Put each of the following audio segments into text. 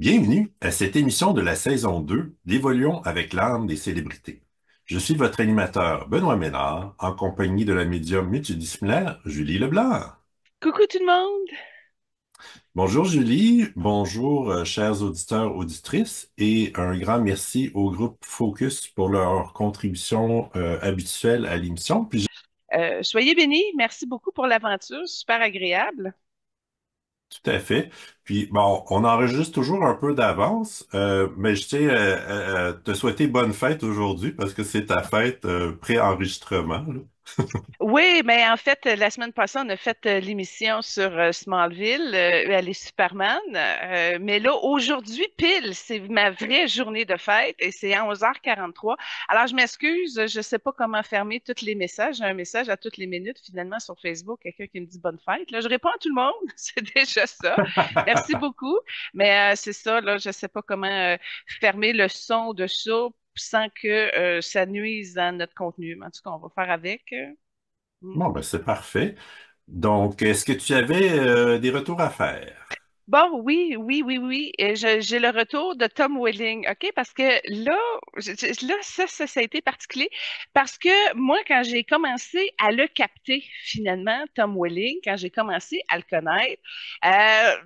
Bienvenue à cette émission de la saison 2 d'Évoluons avec l'âme des célébrités. Je suis votre animateur Benoît Ménard, en compagnie de la médium multidisciplinaire Julie Leblanc. Coucou tout le monde! Bonjour Julie, bonjour chers auditeurs, auditrices, et un grand merci au groupe Focus pour leur contribution habituelle à l'émission. Soyez bénis, merci beaucoup pour l'aventure, super agréable. Tout à fait. Puis bon, on enregistre toujours un peu d'avance, mais je tiens à te souhaiter bonne fête aujourd'hui parce que c'est ta fête pré-enregistrement, là. Oui, mais en fait, la semaine passée, on a fait l'émission sur Smallville, elle est Superman. Mais là, aujourd'hui, pile, c'est ma vraie journée de fête et c'est à 11h43. Alors, je m'excuse, je ne sais pas comment fermer tous les messages. J'ai un message à toutes les minutes, finalement, sur Facebook, quelqu'un qui me dit bonne fête. Là, je réponds à tout le monde, c'est déjà ça. Merci beaucoup. Mais c'est ça, là, je ne sais pas comment fermer le son de ça sans que ça nuise à notre contenu. Mais en tout cas, on va faire avec. Mm. Bon, ben c'est parfait. Donc, est-ce que tu avais des retours à faire? Bon, oui, oui, oui, oui. Et j'ai le retour de Tom Welling, OK? Parce que là, ça a été particulier. Parce que moi, quand j'ai commencé à le capter, finalement, Tom Welling, quand j'ai commencé à le connaître,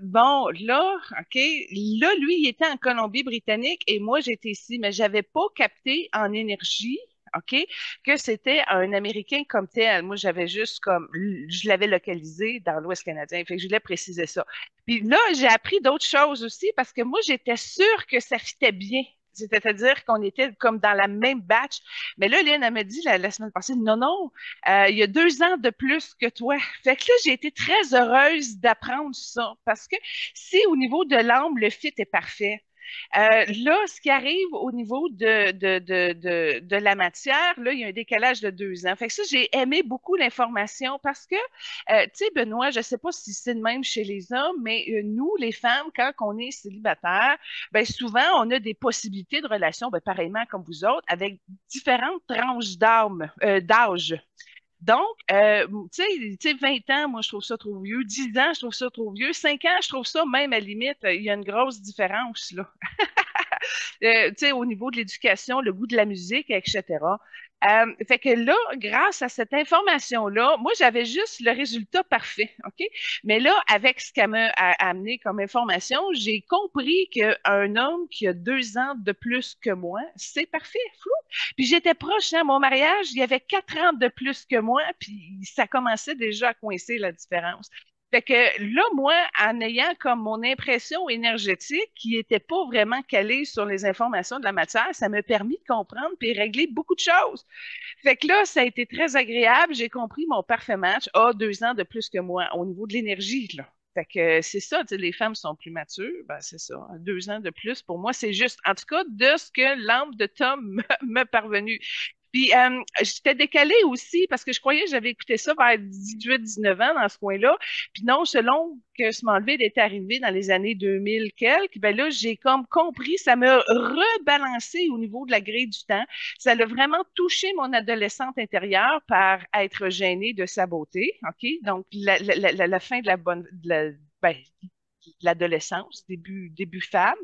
bon, là, OK, là, lui, il était en Colombie-Britannique et moi, j'étais ici, mais j'avais pas capté en énergie. OK? Que c'était un Américain comme tel. Moi, j'avais juste comme, je l'avais localisé dans l'Ouest canadien. Fait que je voulais préciser ça. Puis là, j'ai appris d'autres choses aussi parce que moi, j'étais sûre que ça fitait bien. C'est-à-dire qu'on était comme dans la même batch. Mais là, Lynn, elle m'a dit la semaine passée, non, non, il y a 2 ans de plus que toi. Fait que là, j'ai été très heureuse d'apprendre ça parce que si au niveau de l'âme, le fit est parfait, là, ce qui arrive au niveau de la matière, là, il y a un décalage de 2 ans. Fait que ça, j'ai aimé beaucoup l'information parce que, tu sais, Benoît, je sais pas si c'est le même chez les hommes, mais nous, les femmes, quand on est célibataire, ben souvent, on a des possibilités de relations, ben, pareillement comme vous autres, avec différentes tranches d'âge. Donc, tu sais, 20 ans, moi, je trouve ça trop vieux. 10 ans, je trouve ça trop vieux. 5 ans, je trouve ça même à la limite, il y a une grosse différence, là. Tu sais, au niveau de l'éducation, le goût de la musique, etc. Fait que là, grâce à cette information-là, moi, j'avais juste le résultat parfait, OK? Mais là, avec ce qu'elle m'a amené comme information, j'ai compris qu'un homme qui a 2 ans de plus que moi, c'est parfait, flou. Puis j'étais proche, hein, mon mariage, il y avait 4 ans de plus que moi, puis ça commençait déjà à coincer la différence. Fait que là, moi, en ayant comme mon impression énergétique qui était pas vraiment calée sur les informations de la matière, ça m'a permis de comprendre puis régler beaucoup de choses. Fait que là, ça a été très agréable. J'ai compris mon parfait match. Ah, 2 ans de plus que moi au niveau de l'énergie, là. Fait que c'est ça, tu sais, les femmes sont plus matures, ben c'est ça. 2 ans de plus, pour moi, c'est juste, en tout cas, de ce que l'âme de Tom m'a parvenu. Puis, j'étais décalée aussi parce que je croyais que j'avais écouté ça vers 18-19 ans dans ce coin-là. Puis non, selon que Smallville est arrivé dans les années 2000 quelques, ben là, j'ai comme compris, ça m'a rebalancé au niveau de la grille du temps. Ça l'a vraiment touché mon adolescente intérieure par être gênée de sa beauté, OK? Donc, la fin de la bonne, ben, de l'adolescence, début femme.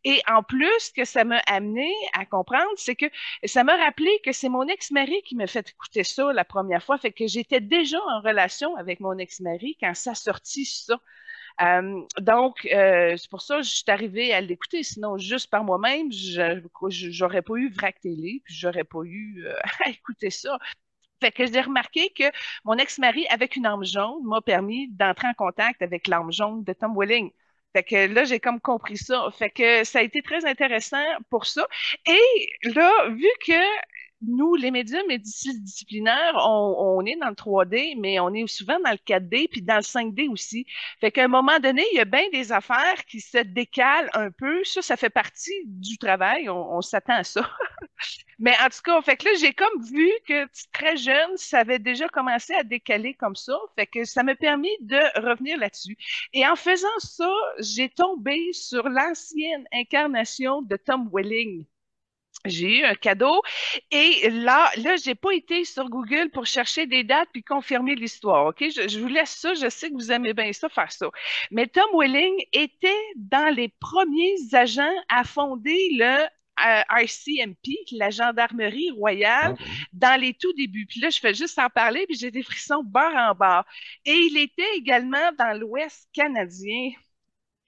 Et en plus, ce que ça m'a amené à comprendre, c'est que ça m'a rappelé que c'est mon ex-mari qui m'a fait écouter ça la première fois. Fait que j'étais déjà en relation avec mon ex-mari quand ça sortit ça. Donc, c'est pour ça que je suis arrivée à l'écouter. Sinon, juste par moi-même, j'aurais pas eu Vrac Télé, puis j'aurais pas eu à écouter ça. Fait que j'ai remarqué que mon ex-mari, avec une arme jaune, m'a permis d'entrer en contact avec l'arme jaune de Tom Welling. Fait que là, j'ai comme compris ça. Fait que ça a été très intéressant pour ça. Et là, vu que nous, les médiums multidisciplinaires, on est dans le 3D, mais on est souvent dans le 4D puis dans le 5D aussi. Fait qu'à un moment donné, il y a bien des affaires qui se décalent un peu. Ça fait partie du travail. On s'attend à ça. Mais en tout cas, fait que là, j'ai comme vu que très jeune, ça avait déjà commencé à décaler comme ça. Fait que ça m'a permis de revenir là-dessus. Et en faisant ça, j'ai tombé sur l'ancienne incarnation de Tom Welling. J'ai eu un cadeau et là, j'ai pas été sur Google pour chercher des dates puis confirmer l'histoire. OK? Je vous laisse ça. Je sais que vous aimez bien ça, faire ça. Mais Tom Welling était dans les premiers agents à fonder le RCMP, la Gendarmerie royale, Ah, bon. dans les tout débuts. Puis là, je fais juste en parler, puis j'ai des frissons bord en bord. Et il était également dans l'Ouest canadien.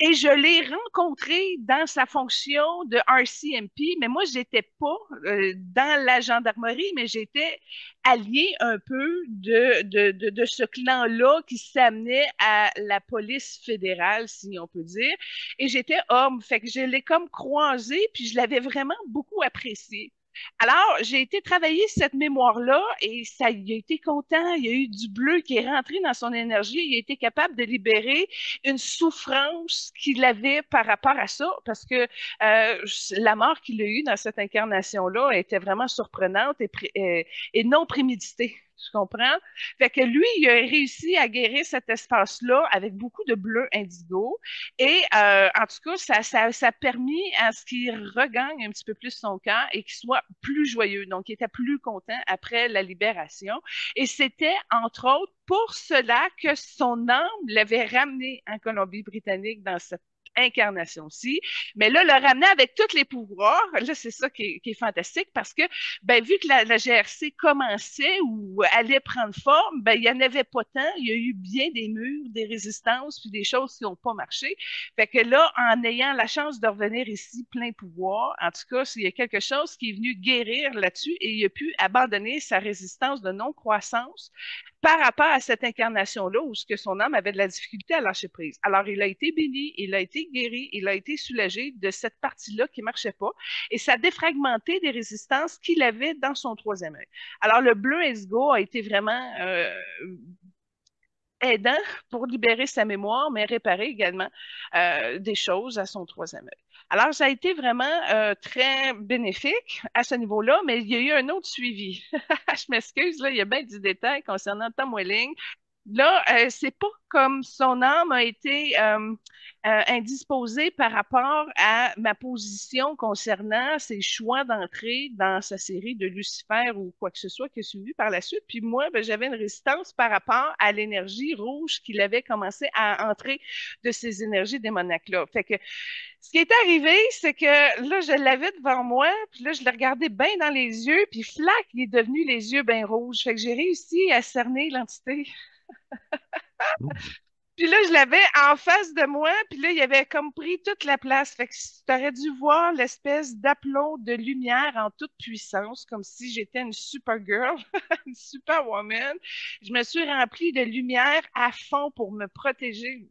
Et je l'ai rencontré dans sa fonction de RCMP, mais moi, j'étais pas dans la gendarmerie, mais j'étais allié un peu de ce clan-là qui s'amenait à la police fédérale, si on peut dire. Et j'étais homme, fait que je l'ai comme croisé, puis je l'avais vraiment beaucoup apprécié. Alors, j'ai été travailler cette mémoire-là et ça, il a été content. Il y a eu du bleu qui est rentré dans son énergie. Il a été capable de libérer une souffrance qu'il avait par rapport à ça, parce que la mort qu'il a eue dans cette incarnation-là était vraiment surprenante et non préméditée. Tu comprends? Fait que lui, il a réussi à guérir cet espace-là avec beaucoup de bleu indigo. Et en tout cas, ça a permis à ce qu'il regagne un petit peu plus son cœur et qu'il soit plus joyeux. Donc, il était plus content après la libération. Et c'était, entre autres, pour cela que son âme l'avait ramené en Colombie-Britannique dans cette incarnation-ci. Mais là, le ramener avec tous les pouvoirs, là, c'est ça qui est fantastique parce que, ben, vu que la GRC commençait ou allait prendre forme, ben, il n'y en avait pas tant. Il y a eu bien des murs, des résistances, puis des choses qui n'ont pas marché. Fait que là, en ayant la chance de revenir ici plein pouvoir, en tout cas, il y a quelque chose qui est venu guérir là-dessus et il a pu abandonner sa résistance de non-croissance par rapport à cette incarnation-là où ce que son âme avait de la difficulté à lâcher prise. Alors, il a été béni, il a été guéri, il a été soulagé de cette partie-là qui marchait pas et ça a défragmenté des résistances qu'il avait dans son troisième œil. Alors, le bleu Esgo a été vraiment aidant pour libérer sa mémoire, mais réparer également des choses à son troisième œil. Alors, ça a été vraiment très bénéfique à ce niveau-là, mais il y a eu un autre suivi. Je m'excuse, là, il y a bien du détail concernant Tom Welling. Là, c'est pas comme son âme a été indisposée par rapport à ma position concernant ses choix d'entrée dans sa série de Lucifer ou quoi que ce soit qui a suivi par la suite. Puis moi, ben, j'avais une résistance par rapport à l'énergie rouge qu'il avait commencé à entrer de ces énergies démoniaques-là. Fait que ce qui est arrivé, c'est que là, je l'avais devant moi, puis là, je le regardais bien dans les yeux, puis flac, il est devenu les yeux bien rouges. Fait que j'ai réussi à cerner l'entité. Puis là, je l'avais en face de moi, puis là, il avait comme pris toute la place. Fait que tu aurais dû voir l'espèce d'aplomb de lumière en toute puissance, comme si j'étais une Supergirl, une Superwoman. Je me suis remplie de lumière à fond pour me protéger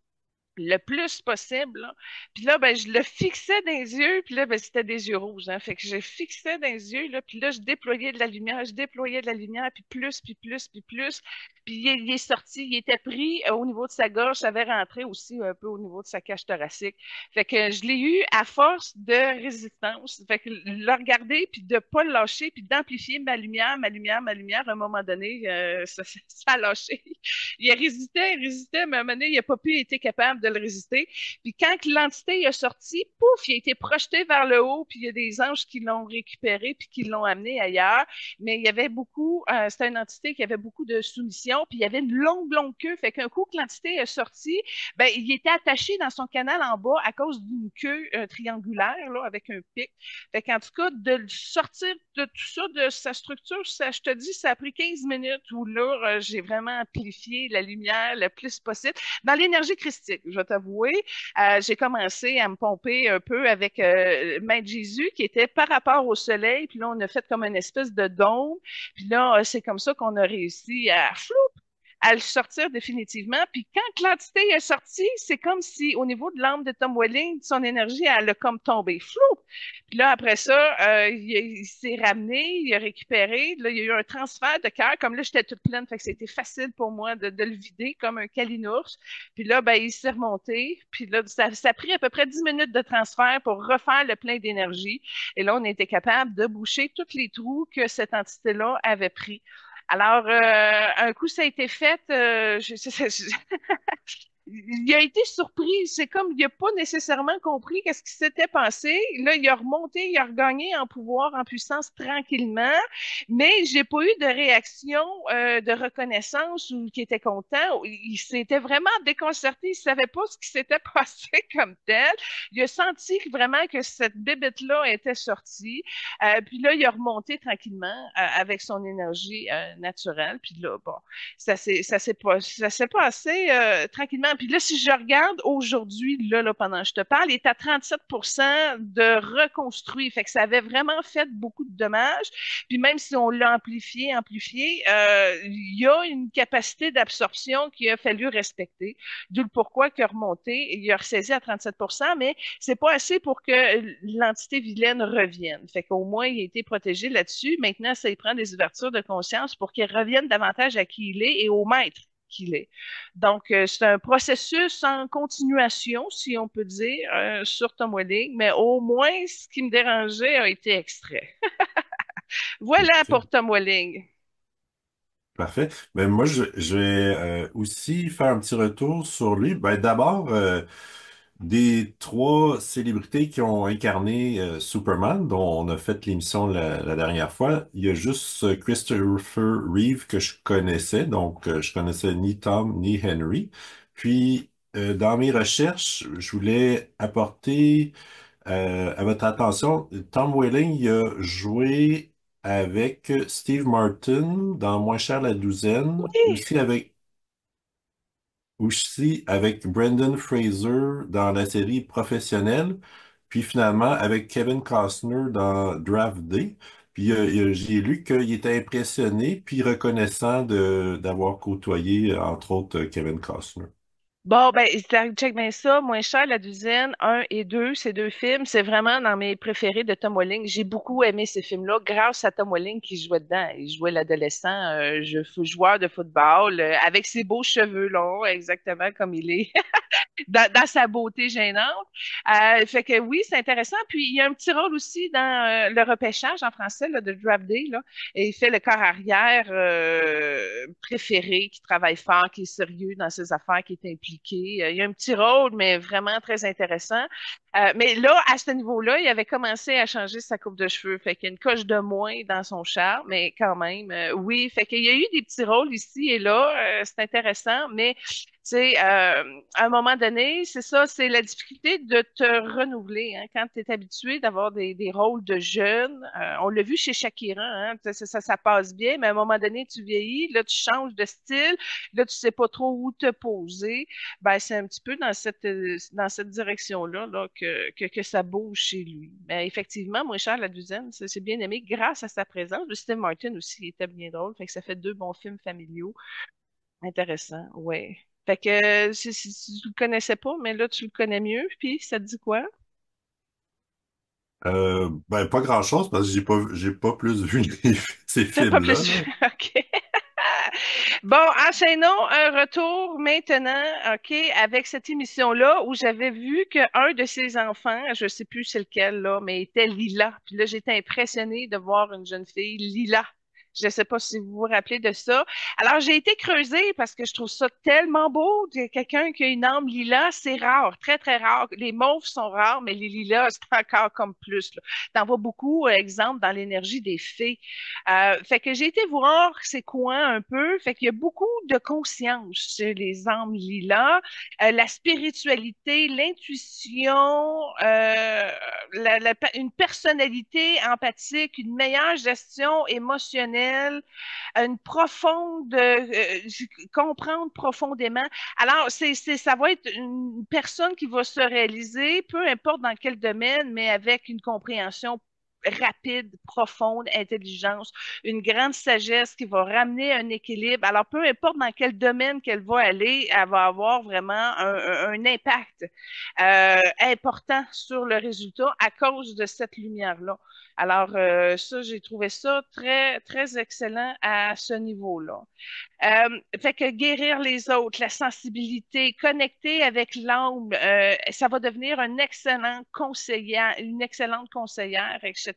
le plus possible, là. Puis là, ben, je le fixais dans les yeux, puis là, ben, c'était des yeux rouges, hein. Fait que je fixais dans les yeux, là, puis là, je déployais de la lumière, je déployais de la lumière, puis plus, puis plus, puis plus. Puis il est sorti, il était pris au niveau de sa gorge, ça avait rentré aussi un peu au niveau de sa cage thoracique. Fait que je l'ai eu à force de résistance. Fait que le regarder, puis de pas le lâcher, puis d'amplifier ma lumière, ma lumière, ma lumière, à un moment donné, ça a lâché. Il résistait, mais à un moment donné, il n'a pas pu être capable de le résister. Puis quand l'entité est sortie, pouf, il a été projeté vers le haut, puis il y a des anges qui l'ont récupéré, puis qui l'ont amené ailleurs. Mais il y avait beaucoup, c'était une entité qui avait beaucoup de soumission, puis il y avait une longue, longue queue. Fait qu'un coup que l'entité est sortie, ben, il était attaché dans son canal en bas à cause d'une queue triangulaire, là, avec un pic. Fait qu'en tout cas, de le sortir de tout ça, de sa structure, ça, je te dis, ça a pris 15 minutes où là, j'ai vraiment amplifié la lumière le plus possible. Dans l'énergie christique, je vais t'avouer, j'ai commencé à me pomper un peu avec Maître Jésus qui était par rapport au soleil, puis là, on a fait comme une espèce de dôme, puis là, c'est comme ça qu'on a réussi à à le sortir définitivement. Puis quand l'entité est sortie, c'est comme si au niveau de l'âme de Tom Welling, son énergie, elle a comme tombé. Flou! Puis là, après ça, il s'est ramené, il a récupéré. Là, il y a eu un transfert de cœur. Comme là, j'étais toute pleine, fait que c'était facile pour moi de le vider comme un calinours. Puis là, ben, il s'est remonté. Puis là, ça a pris à peu près 10 minutes de transfert pour refaire le plein d'énergie. Et là, on était capable de boucher tous les trous que cette entité-là avait pris. Alors, un coup, ça a été fait. il a été surpris. C'est comme il n'a pas nécessairement compris qu'est-ce qui s'était passé. Là, il a remonté, il a regagné en pouvoir, en puissance tranquillement, mais j'ai pas eu de réaction de reconnaissance ou qui était content. Il s'était vraiment déconcerté. Il savait pas ce qui s'était passé comme tel. Il a senti vraiment que cette bébête-là était sortie. Puis là, il a remonté tranquillement avec son énergie naturelle. Puis là, bon, ça s'est passé tranquillement. Puis là, si je regarde aujourd'hui, là, pendant que je te parle, il est à 37% de reconstruit. Fait que ça avait vraiment fait beaucoup de dommages. Puis même si on l'a amplifié, il y a une capacité d'absorption qu'il a fallu respecter. D'où le pourquoi qu'il a remonté. Il a ressaisi à 37%, mais c'est pas assez pour que l'entité vilaine revienne. Fait qu'au moins, il a été protégé là-dessus. Maintenant, ça y prend des ouvertures de conscience pour qu'il revienne davantage à qui il est et au maître qu'il est. Donc, c'est un processus en continuation, si on peut dire, sur Tom Welling, mais au moins, ce qui me dérangeait a été extrait. Voilà OK. pour Tom Welling. Parfait. Ben moi, je vais aussi faire un petit retour sur lui. Ben d'abord, des trois célébrités qui ont incarné Superman, dont on a fait l'émission la dernière fois, il y a juste Christopher Reeve que je connaissais, donc je connaissais ni Tom ni Henry. Puis dans mes recherches, je voulais apporter à votre attention, Tom Welling il a joué avec Steve Martin dans Moins cher la douzaine, Oui. aussi avec Brendan Fraser dans la série Professionnel, puis finalement avec Kevin Costner dans Draft Day. Puis j'ai lu qu'il était impressionné puis reconnaissant d'avoir côtoyé entre autres Kevin Costner. Bon, ben, check bien ça. Moins cher, la douzaine, un et deux, ces deux films, c'est vraiment dans mes préférés de Tom Welling. J'ai beaucoup aimé ces films-là grâce à Tom Welling qui jouait dedans. Il jouait l'adolescent, joueur de football, avec ses beaux cheveux longs, exactement comme il est. Dans sa beauté gênante. Fait que oui, c'est intéressant. Puis il y a un petit rôle aussi dans le repêchage en français là, de Draft Day. Là, et il fait le corps arrière préféré, qui travaille fort, qui est sérieux dans ses affaires, qui est impliqué. Il y a un petit rôle, mais vraiment très intéressant. Mais là, à ce niveau-là, il avait commencé à changer sa coupe de cheveux. Fait qu'il y a une coche de moins dans son charme, mais quand même, oui. Fait qu'il y a eu des petits rôles ici et là. C'est intéressant, mais sais, à un moment donné, c'est ça, c'est la difficulté de te renouveler. Hein, quand tu es habitué d'avoir des rôles de jeunes, on l'a vu chez Shakira, hein, ça passe bien, mais à un moment donné, tu vieillis, là, tu changes de style, là, tu sais pas trop où te poser. Ben, c'est un petit peu dans cette direction-là là, que ça bouge chez lui. Mais effectivement, Moins cher, la douzaine, c'est bien aimé grâce à sa présence. Le Steve Martin aussi il était bien drôle, fait que ça fait deux bons films familiaux. Intéressant, ouais. Fait que si tu le connaissais pas, mais là tu le connais mieux, puis ça te dit quoi? Ben pas grand-chose parce que j'ai pas plus vu ces T'as pas films-là, plus. là. OK. Bon, enchaînons un retour maintenant, OK, avec cette émission-là où j'avais vu qu'un de ses enfants, je sais plus c'est lequel, là, mais était Lila. Puis là, j'étais impressionnée de voir une jeune fille, Lila. Je ne sais pas si vous vous rappelez de ça. Alors, j'ai été creusée parce que je trouve ça tellement beau. Quelqu'un qui a une âme lila, c'est rare, très, très rare. Les mauves sont rares, mais les lilas, c'est encore comme plus. Là. T'en vois beaucoup, exemple, dans l'énergie des fées. Fait que j'ai été voir c'est quoi un peu. Fait qu'il y a beaucoup de conscience chez les âmes lilas. La spiritualité, l'intuition, une personnalité empathique, une meilleure gestion émotionnelle, une profonde, comprendre profondément. Alors, ça va être une personne qui va se réaliser, peu importe dans quel domaine, mais avec une compréhension rapide, profonde, intelligence, une grande sagesse qui va ramener un équilibre. Alors, peu importe dans quel domaine qu'elle va aller, elle va avoir vraiment un impact important sur le résultat à cause de cette lumière-là. Alors, ça, j'ai trouvé ça très, très excellent à ce niveau-là. Fait que guérir les autres, la sensibilité, connecter avec l'âme, ça va devenir un excellent conseiller, une excellente conseillère, etc.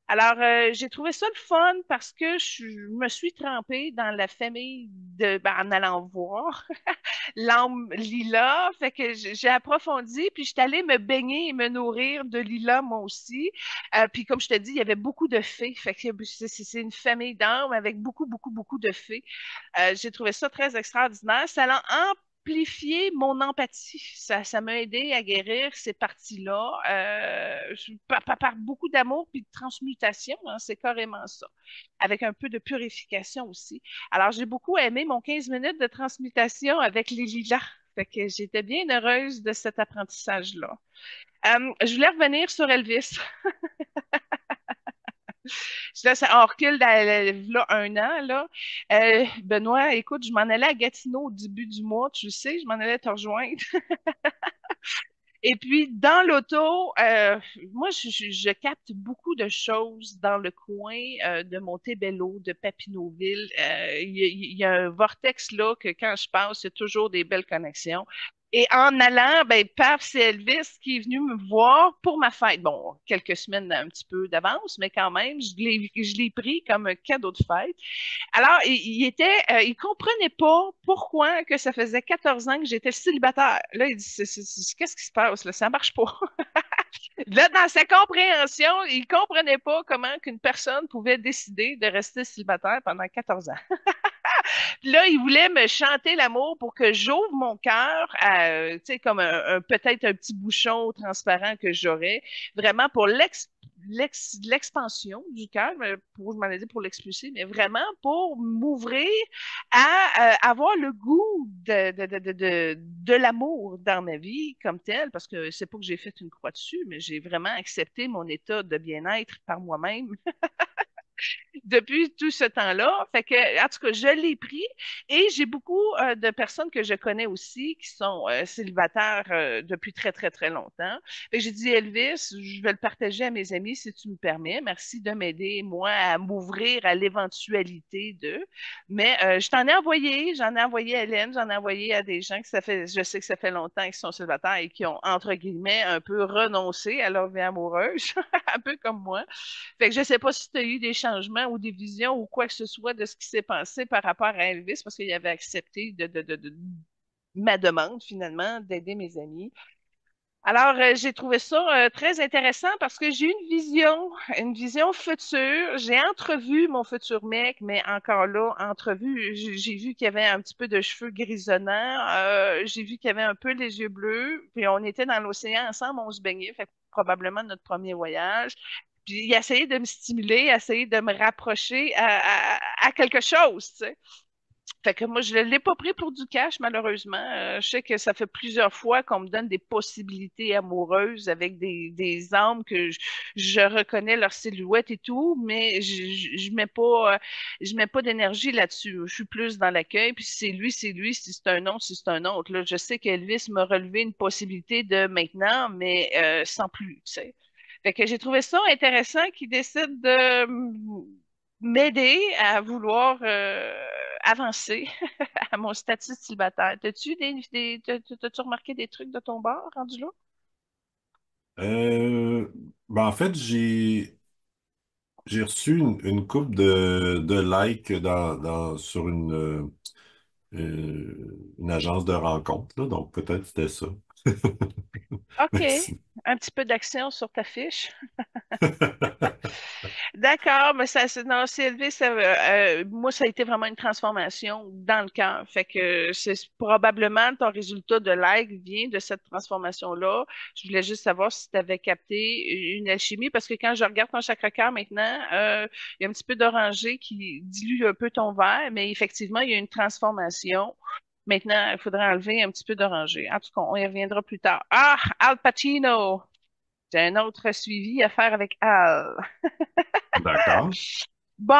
Alors, j'ai trouvé ça le fun parce que je me suis trempée dans la famille en allant voir l'âme Lila. Fait que j'ai approfondi, puis j'étais allée me baigner et me nourrir de Lila moi aussi. Puis comme je te dis, il y avait beaucoup de fées. Fait que c'est une famille d'âmes avec beaucoup, beaucoup, beaucoup de fées. J'ai trouvé ça très extraordinaire. Ça a amplifié mon empathie. Ça m'a aidé à guérir ces parties-là par beaucoup d'amour puis de transmutation. Hein, c'est carrément ça. Avec un peu de purification aussi. Alors, j'ai beaucoup aimé mon 15 minutes de transmutation avec les lilas. Fait que j'étais bien heureuse de cet apprentissage-là. Je voulais revenir sur Elvis. Là, on recule là, un an, là. Benoît, écoute, je m'en allais à Gatineau au début du mois, tu le sais, je m'en allais te rejoindre. Et puis, dans l'auto, moi, je capte beaucoup de choses dans le coin de Montebello, de Papineauville. Il y a un vortex là que quand je passe, il y a toujours des belles connexions. Et en allant, ben, paf, c'est Elvis qui est venu me voir pour ma fête. Bon, quelques semaines un petit peu d'avance, mais quand même, je l'ai pris comme un cadeau de fête. Alors, il comprenait pas pourquoi que ça faisait 14 ans que j'étais célibataire. Là, il dit, qu'est-ce qui se passe là? Ça marche pas. Là, dans sa compréhension, il comprenait pas comment qu'une personne pouvait décider de rester célibataire pendant 14 ans. Là, il voulait me chanter l'amour pour que j'ouvre mon cœur à, tu sais, comme peut-être un petit bouchon transparent que j'aurais, vraiment pour l'expansion du cœur, je m'en ai dit pour l'expulser, mais vraiment pour m'ouvrir à avoir le goût de l'amour dans ma vie comme tel, parce que c'est pas que j'ai fait une croix dessus, mais j'ai vraiment accepté mon état de bien-être par moi-même depuis tout ce temps-là. Fait que, en tout cas, je l'ai pris et j'ai beaucoup de personnes que je connais aussi qui sont célibataires depuis très, très, très longtemps. Fait que j'ai dit, Elvis, je vais le partager à mes amis si tu me permets. Merci de m'aider, moi, à m'ouvrir à l'éventualité de. Mais j'en ai envoyé à Hélène, j'en ai envoyé à des gens que je sais que ça fait longtemps qu'ils sont célibataires et qui ont, entre guillemets, un peu renoncé à leur vie amoureuse, un peu comme moi. Fait que je sais pas si tu as eu des changements ou des visions ou quoi que ce soit de ce qui s'est passé par rapport à Elvis, parce qu'il avait accepté de ma demande, finalement, d'aider mes amis. Alors, j'ai trouvé ça très intéressant parce que j'ai eu une vision future. J'ai entrevu mon futur mec, mais encore là, entrevu, j'ai vu qu'il y avait un petit peu de cheveux grisonnants. J'ai vu qu'il y avait un peu les yeux bleus. Puis on était dans l'océan ensemble, on se baignait, fait que probablement notre premier voyage. Puis il essayait de me stimuler, essayer de me rapprocher à quelque chose, tu sais. Fait que moi, je ne l'ai pas pris pour du cash, malheureusement. Je sais que ça fait plusieurs fois qu'on me donne des possibilités amoureuses avec des âmes que je reconnais leur silhouette et tout, mais je mets pas d'énergie là-dessus. Je suis plus dans l'accueil, puis si c'est lui, c'est lui, si c'est un autre, si c'est un autre. Là, je sais qu'Elvis m'a relevé une possibilité de maintenant, mais sans plus, tu sais. Fait que j'ai trouvé ça intéressant qu'il décide de m'aider à vouloir avancer à mon statut de célibataire. T'as-tu remarqué des trucs de ton bord rendu là? Euh, en fait, j'ai reçu une couple de likes sur une agence de rencontre, là, donc peut-être c'était ça. OK. Merci. Un petit peu d'action sur ta fiche. D'accord, mais non, c'est élevé, moi, ça a été vraiment une transformation dans le cœur. Fait que c'est probablement ton résultat de like vient de cette transformation-là. Je voulais juste savoir si tu avais capté une alchimie, parce que quand je regarde ton chakra-cœur maintenant, il y a un petit peu d'orangé qui dilue un peu ton verre, mais effectivement, il y a une transformation. Maintenant, il faudrait enlever un petit peu d'orangé. En tout cas, on y reviendra plus tard. Ah, Al Pacino! J'ai un autre suivi à faire avec Al. D'accord. Bon,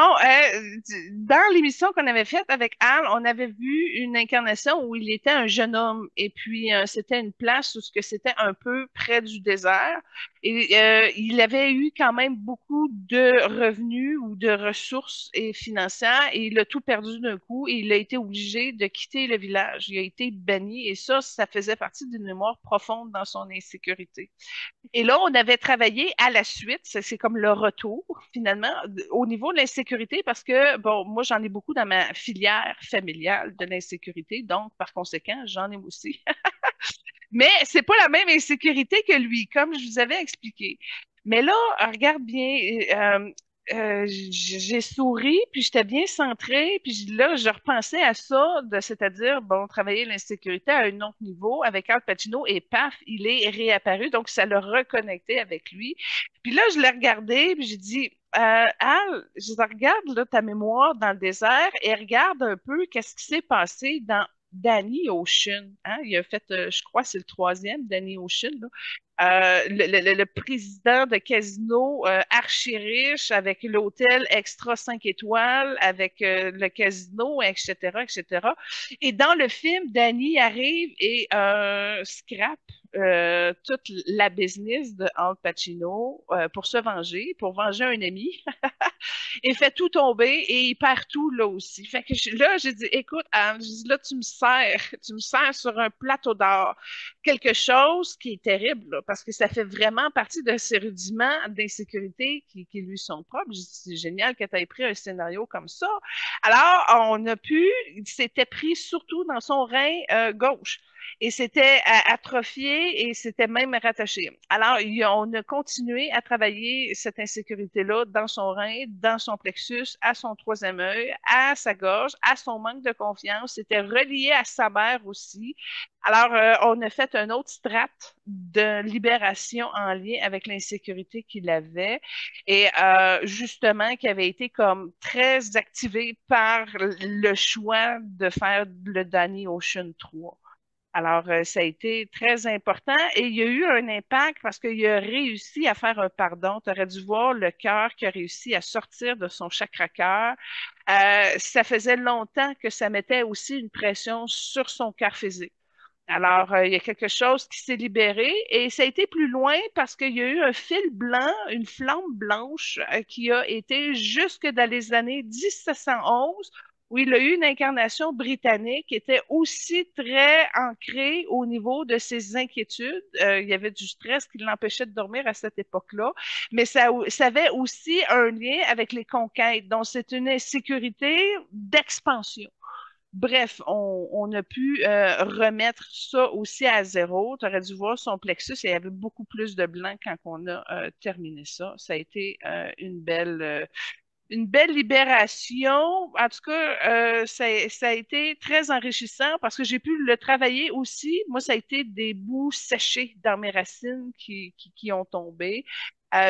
dans l'émission qu'on avait faite avec Al, on avait vu une incarnation où il était un jeune homme et puis c'était une place où ce que c'était un peu près du désert et il avait eu quand même beaucoup de revenus ou de ressources et financières et il a tout perdu d'un coup et il a été obligé de quitter le village. Il a été banni et ça faisait partie d'une mémoire profonde dans son insécurité. Et là, on avait travaillé à la suite, c'est comme le retour finalement au niveau de l'insécurité parce que, bon, moi j'en ai beaucoup dans ma filière familiale de l'insécurité, donc par conséquent, j'en ai aussi. Mais c'est pas la même insécurité que lui, comme je vous avais expliqué. Mais là, regarde bien, j'ai souri, puis j'étais bien centrée, puis là, je repensais à ça, c'est-à-dire, bon, travailler l'insécurité à un autre niveau avec Al Pacino, et paf, il est réapparu, donc ça l'a reconnecté avec lui. Puis là, je l'ai regardé, puis j'ai dit, Al, je dis, regarde là, ta mémoire dans le désert et regarde un peu qu'est-ce qui s'est passé dans Danny Ocean. Hein? Il a fait, je crois, c'est le troisième, Danny Ocean. Là. Le président de casino archi-riche avec l'hôtel extra 5 étoiles, avec le casino, etc., etc. Et dans le film, Danny arrive et scrape toute la business de Al Pacino pour se venger, pour venger un ami et fait tout tomber et il perd tout là aussi. Fait que là, j'ai dit, écoute, Anne, j'ai dit, là, tu me sers sur un plateau d'or quelque chose qui est terrible, là, parce que ça fait vraiment partie de ces rudiments d'insécurité qui lui sont propres. J'ai dit, c'est génial que tu aies pris un scénario comme ça. Alors, on a pu, il s'était pris surtout dans son rein gauche et c'était atrophié et c'était même rattaché. Alors, on a continué à travailler cette insécurité-là dans son rein, dans son plexus, à son troisième œil, à sa gorge, à son manque de confiance. C'était relié à sa mère aussi. Alors, on a fait un autre strat de libération en lien avec l'insécurité qu'il avait et justement qui avait été comme très activé par le choix de faire le Danny Ocean 3. Alors, ça a été très important et il y a eu un impact parce qu'il a réussi à faire un pardon. Tu aurais dû voir le cœur qui a réussi à sortir de son chakra-cœur. Ça faisait longtemps que ça mettait aussi une pression sur son cœur physique. Alors, il y a quelque chose qui s'est libéré et ça a été plus loin parce qu'il y a eu un fil blanc, une flamme blanche qui a été jusque dans les années 1711 où il a eu une incarnation britannique qui était aussi très ancrée au niveau de ses inquiétudes. Il y avait du stress qui l'empêchait de dormir à cette époque-là, mais ça avait aussi un lien avec les conquêtes. Donc, c'est une insécurité d'expansion. Bref, on a pu remettre ça aussi à zéro. Tu aurais dû voir son plexus, il y avait beaucoup plus de blanc quand on a terminé ça. Ça a été une belle libération. En tout cas, ça a été très enrichissant parce que j'ai pu le travailler aussi. Moi, ça a été des bouts séchés dans mes racines qui ont tombé.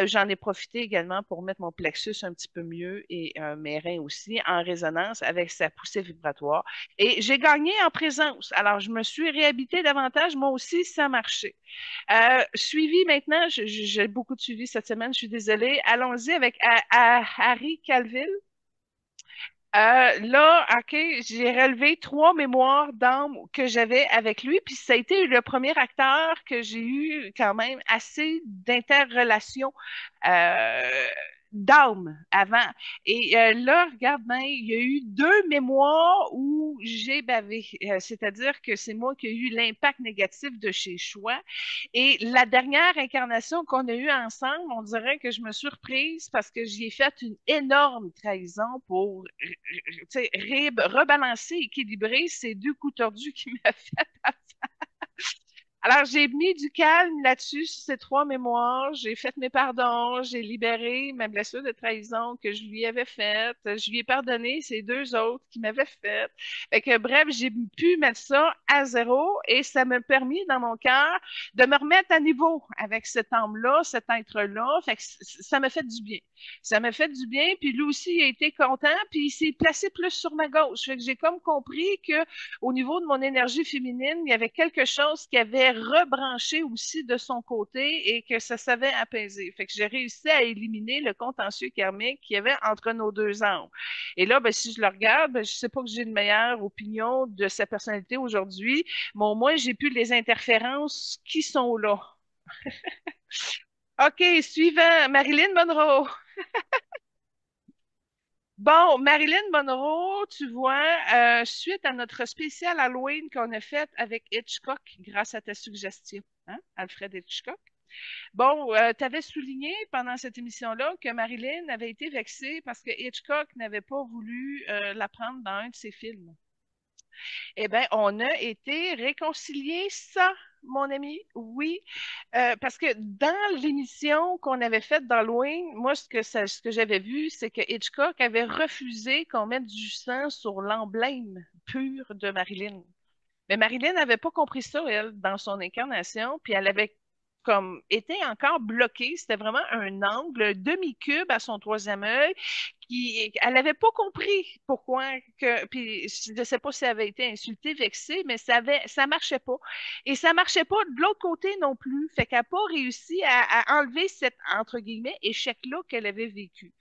J'en ai profité également pour mettre mon plexus un petit peu mieux et mes reins aussi en résonance avec sa poussée vibratoire. Et j'ai gagné en présence. Alors, je me suis réhabité davantage. Moi aussi, ça marchait. Suivi maintenant, j'ai beaucoup de suivi cette semaine, je suis désolée. Allons-y avec Harry Calville. Là, OK, j'ai relevé trois mémoires d'âme que j'avais avec lui, puis ça a été le premier acteur que j'ai eu quand même assez d'interrelations euh, d'âme avant. Et là, regarde bien, il y a eu deux mémoires où j'ai bavé, c'est-à-dire que c'est moi qui ai eu l'impact négatif de chez Choix. Et la dernière incarnation qu'on a eue ensemble, on dirait que je me suis reprise parce que j'y ai fait une énorme trahison pour rebalancer, équilibrer ces deux coups tordus qui m'a fait. Alors, j'ai mis du calme là-dessus, sur ces trois mémoires. J'ai fait mes pardons. J'ai libéré ma blessure de trahison que je lui avais faite. Je lui ai pardonné ces deux autres qui m'avaient fait. Fait que, bref, j'ai pu mettre ça à zéro et ça m'a permis, dans mon cœur, de me remettre à niveau avec cet âme-là, cet être-là. Fait que ça m'a fait du bien. Ça m'a fait du bien. Puis lui aussi, il a été content. Puis il s'est placé plus sur ma gauche. Fait que j'ai comme compris que au niveau de mon énergie féminine, il y avait quelque chose qui avait avait rebranché aussi de son côté et que ça savait apaiser. Fait que j'ai réussi à éliminer le contentieux karmique qu'il y avait entre nos deux âmes. Et là, ben, si je le regarde, ben, je sais pas que j'ai une meilleure opinion de sa personnalité aujourd'hui, mais au moins j'ai pu les interférences qui sont là. OK, suivant, Marilyn Monroe. Bon, Marilyn Monroe, tu vois, suite à notre spécial Halloween qu'on a fait avec Hitchcock, grâce à ta suggestion, hein, Alfred Hitchcock. Bon, tu avais souligné pendant cette émission-là que Marilyn avait été vexée parce que Hitchcock n'avait pas voulu la prendre dans un de ses films. Eh bien, on a été réconciliés, ça, mon ami, oui. Parce que dans l'émission qu'on avait faite d'Halloween, moi, ce que j'avais vu, c'est que Hitchcock avait refusé qu'on mette du sang sur l'emblème pur de Marilyn. Mais Marilyn n'avait pas compris ça, elle, dans son incarnation, puis elle avait comme été encore bloquée. C'était vraiment un angle, un demi-cube à son troisième œil, elle n'avait pas compris pourquoi que, puis je ne sais pas si elle avait été insultée, vexée, mais ça marchait pas. Et ça marchait pas de l'autre côté non plus. Fait qu'elle n'a pas réussi à enlever cet, entre guillemets, échec-là qu'elle avait vécu.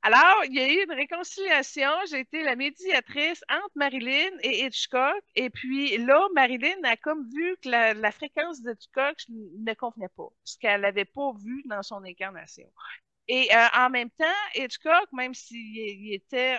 Alors, il y a eu une réconciliation. J'ai été la médiatrice entre Marilyn et Hitchcock. Et puis là, Marilyn a comme vu que la fréquence d'Hitchcock ne convenait pas, ce qu'elle n'avait pas vu dans son incarnation. Et en même temps, Hitchcock, même s'il était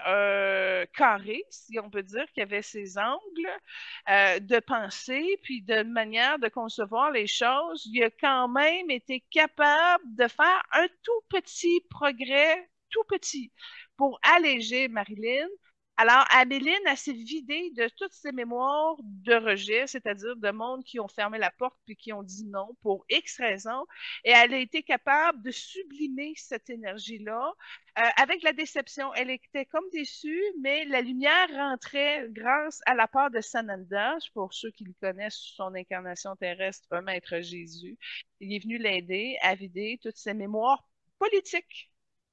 carré, si on peut dire, qu'il avait ses angles de pensée, puis de manière de concevoir les choses, il a quand même été capable de faire un tout petit progrès, tout petit, pour alléger Marilyn. Alors, Améline, elle s'est vidée de toutes ses mémoires de rejet, c'est-à-dire de monde qui ont fermé la porte puis qui ont dit non pour X raisons, et elle a été capable de sublimer cette énergie-là avec la déception. Elle était comme déçue, mais la lumière rentrait grâce à la part de Sananda. Pour ceux qui le connaissent, son incarnation terrestre, un maître Jésus. Il est venu l'aider à vider toutes ses mémoires politiques.